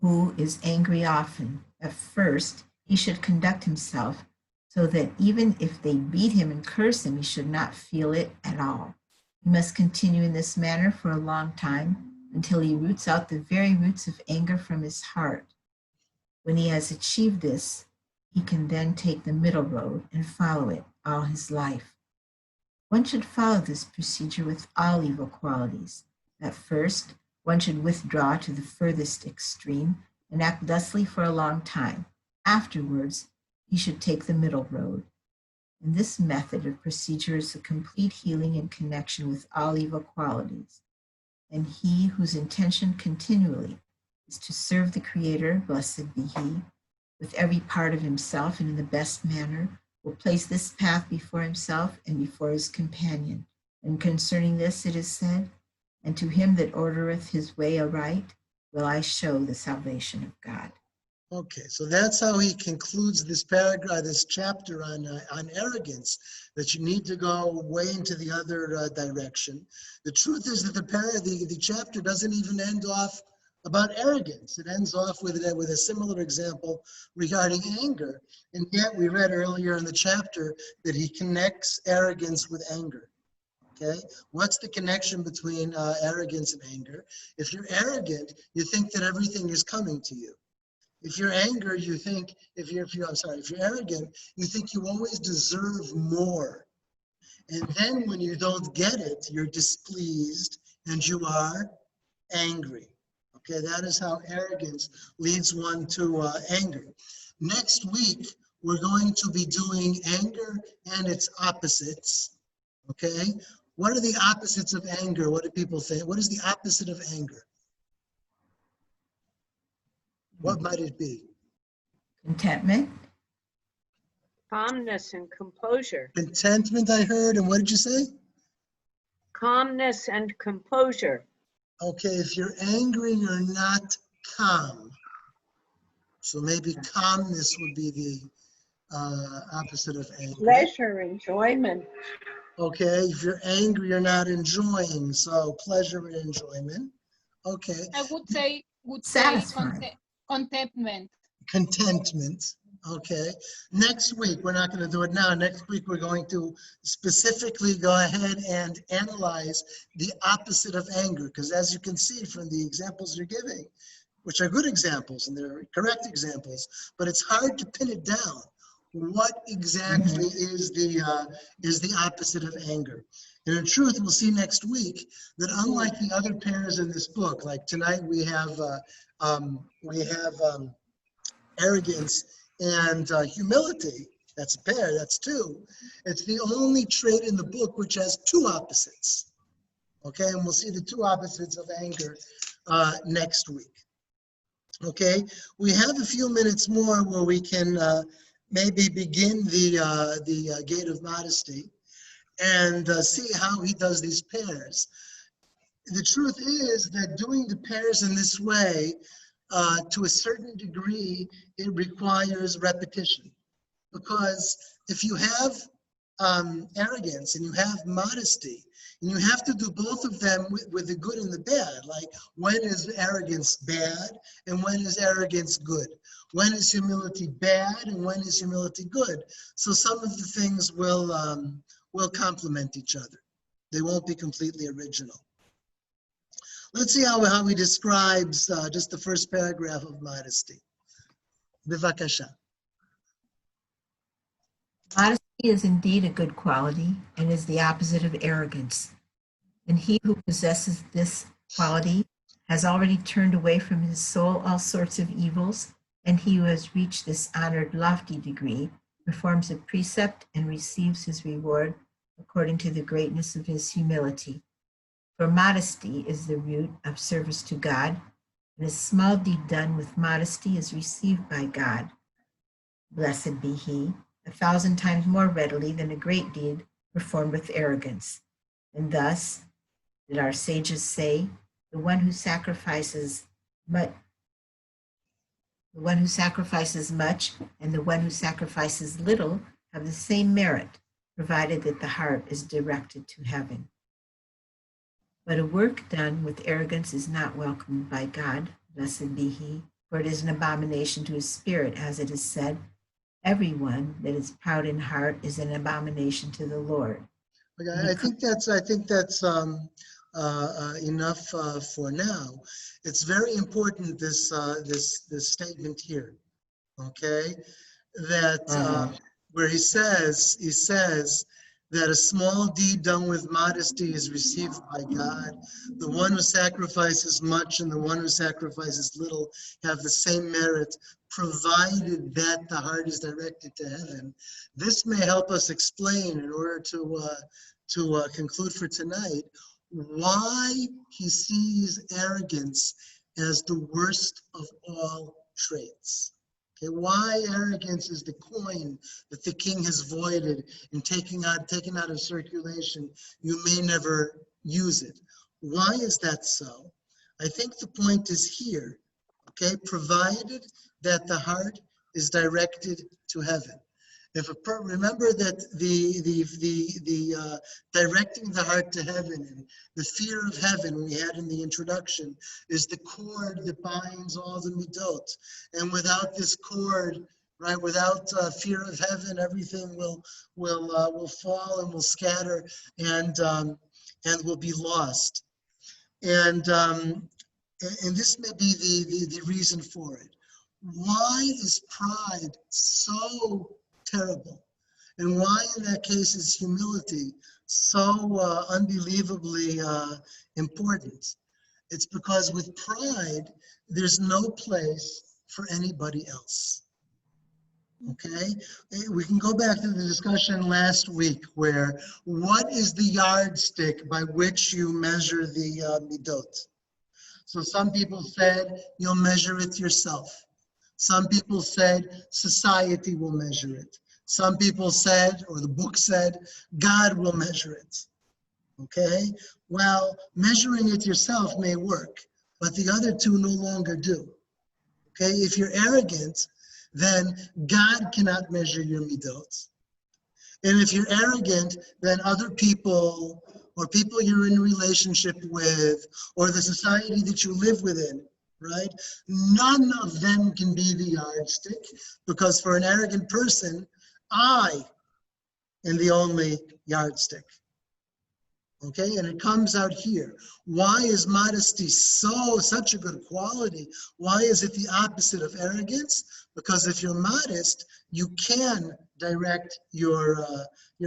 who is angry often. At first, he should conduct himself so that even if they beat him and curse him, he should not feel it at all. He must continue in this manner for a long time until he roots out the very roots of anger from his heart. When he has achieved this, he can then take the middle road and follow it all his life. One should follow this procedure with all evil qualities. At first, one should withdraw to the furthest extreme and act thusly for a long time. Afterwards, he should take the middle road. And this method of procedure is a complete healing in connection with all evil qualities. And he whose intention continually is to serve the Creator, blessed be he, with every part of himself and in the best manner, will place this path before himself and before his companion. And concerning this it is said, and to him that ordereth his way aright, will I show the salvation of God. Okay, so that's how he concludes this paragraph, this chapter on arrogance, that you need to go way into the other direction. The truth is that the chapter doesn't even end off about arrogance. It ends off with a similar example regarding anger. And yet we read earlier in the chapter that he connects arrogance with anger. Okay, what's the connection between arrogance and anger? If you're arrogant, you think that everything is coming to you. If you're angry, you think, if you're arrogant, you think you always deserve more. And then when you don't get it, you're displeased and you are angry. Okay, that is how arrogance leads one to anger. Next week, we're going to be doing anger and its opposites. Okay, what are the opposites of anger? What do people think? What is the opposite of anger? What might it be? Contentment. Calmness and composure. Contentment, I heard. And what did you say? Calmness and composure. Okay, if you're angry, you're not calm. So maybe calmness would be the opposite of anger. Pleasure, enjoyment. Okay, if you're angry, you're not enjoying. So pleasure and enjoyment. Okay. I would say Satisfying. contentment. Contentment. Okay. Next week, we're not going to do it now. Next week, we're going to specifically go ahead and analyze the opposite of anger. Because as you can see from the examples you're giving, which are good examples and they're correct examples, but it's hard to pin it down. What exactly is the opposite of anger? And in truth, we'll see next week that unlike the other pairs in this book, like tonight we have arrogance and humility. That's a pair. That's two. It's the only trait in the book which has two opposites. Okay, and we'll see the two opposites of anger next week. Okay, we have a few minutes more where we can maybe begin the gate of modesty and see how he does these pairs. The truth is that doing the pairs in this way, to a certain degree, it requires repetition. Because if you have arrogance and you have modesty, and you have to do both of them with the good and the bad, like when is arrogance bad and when is arrogance good? When is humility bad and when is humility good? So some of the things will complement each other. They won't be completely original. Let's see how he describes just the first paragraph of modesty. Bivakasha. Modesty is indeed a good quality and is the opposite of arrogance. And he who possesses this quality has already turned away from his soul all sorts of evils, and he who has reached this honored, lofty degree performs a precept and receives his reward according to the greatness of his humility. For modesty is the root of service to God, and a small deed done with modesty is received by God. Blessed be he, 1,000 times more readily than a great deed performed with arrogance. And thus did our sages say, the one who sacrifices much and the one who sacrifices little have the same merit, provided that the heart is directed to heaven. But a work done with arrogance is not welcomed by God, blessed be he, for it is an abomination to his spirit, as it is said, everyone that is proud in heart is an abomination to the Lord. Okay, I think that's enough for now. It's very important, this statement here, okay, that where he says that a small deed done with modesty is received by God. The one who sacrifices much and the one who sacrifices little have the same merit, provided that the heart is directed to heaven. This may help us explain, in order to conclude for tonight, why he sees arrogance as the worst of all traits. Okay, why arrogance is the coin that the king has voided and taken out of circulation. You may never use it. Why is that so? I think the point is here, okay, provided that the heart is directed to heaven. Remember that the directing the heart to heaven and the fear of heaven we had in the introduction is the cord that binds all the midot. And without this cord, right, without fear of heaven, everything will fall and will scatter and will be lost. And this may be the reason for it. Why is pride so terrible? And why in that case is humility so unbelievably important? It's because with pride, there's no place for anybody else. Okay? We can go back to the discussion last week where what is the yardstick by which you measure the midot? So some people said you'll measure it yourself. Some people said society will measure it. Some people said, or the book said, God will measure it. Okay? Well, measuring it yourself may work, but the other two no longer do. Okay? If you're arrogant, then God cannot measure your midot. And if you're arrogant, then other people or people you're in a relationship with or the society that you live within, right? None of them can be the yardstick, because for an arrogant person, I am the only yardstick. Okay, and it comes out here. Why is modesty such a good quality? Why is it the opposite of arrogance? Because if you're modest, you can direct your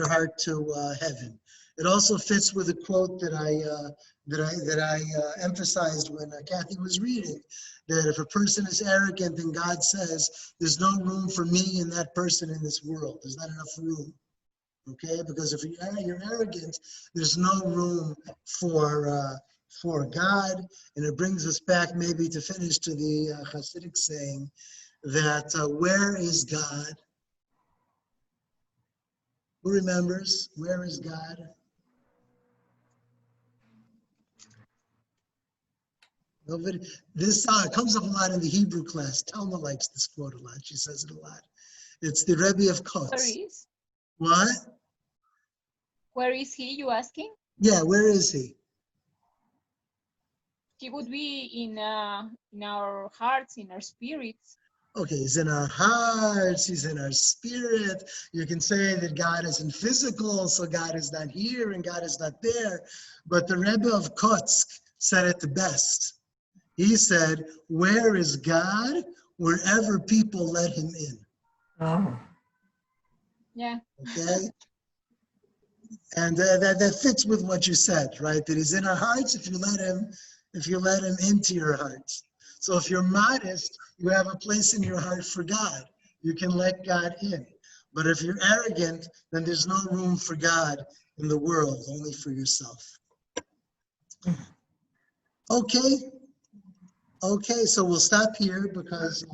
heart to heaven. It also fits with a quote that I emphasized when Kathy was reading, that if a person is arrogant, then God says, there's no room for me and that person in this world. There's not enough room. Okay, because if you're arrogant, there's no room for God, and it brings us back maybe to finish to the Hasidic saying that where is God? Who remembers? Where is God? Nobody. This comes up a lot in the Hebrew class. Talma likes this quote a lot. She says it a lot. It's the Rabbi of Kotz. Where is? What? Where is he, you asking? Yeah, where is he? He would be in our hearts, in our spirits. Okay, he's in our hearts, he's in our spirit. You can say that God isn't physical, so God is not here and God is not there. But the Rebbe of Kotsk said it the best. He said, where is God? Wherever people let him in. Oh. Yeah. Okay? And that fits with what you said, right? That he's in our hearts if you let him into your hearts. So if you're modest, you have a place in your heart for God. You can let God in. But if you're arrogant, then there's no room for God in the world, only for yourself. Okay. Okay, so we'll stop here because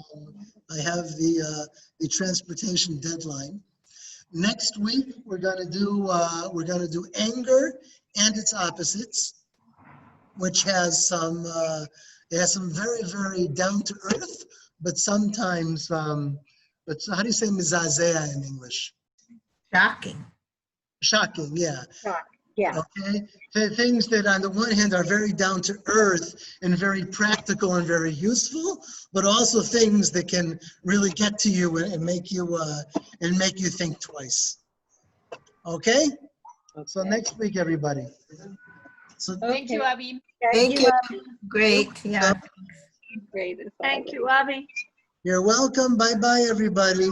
I have the transportation deadline. Next week we're gonna do anger and its opposites, which has some very, very down to earth, but sometimes but how do you say mizazea in English? Shocking. Shocking, yeah. Yeah. Okay, things that on the one hand are very down to earth and very practical and very useful, but also things that can really get to you and make you think twice. Okay? So next week, everybody. So Thank you, Abby. Thank you. Great. Yeah. Great. Thank you, Avi. you're welcome. Bye-bye, everybody.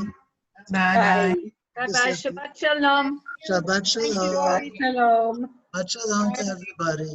Bye. Bye-bye. Shabbat Shalom. Shabbat Thank you, shalom. Avi. Shalom. Shabbat shalom to everybody.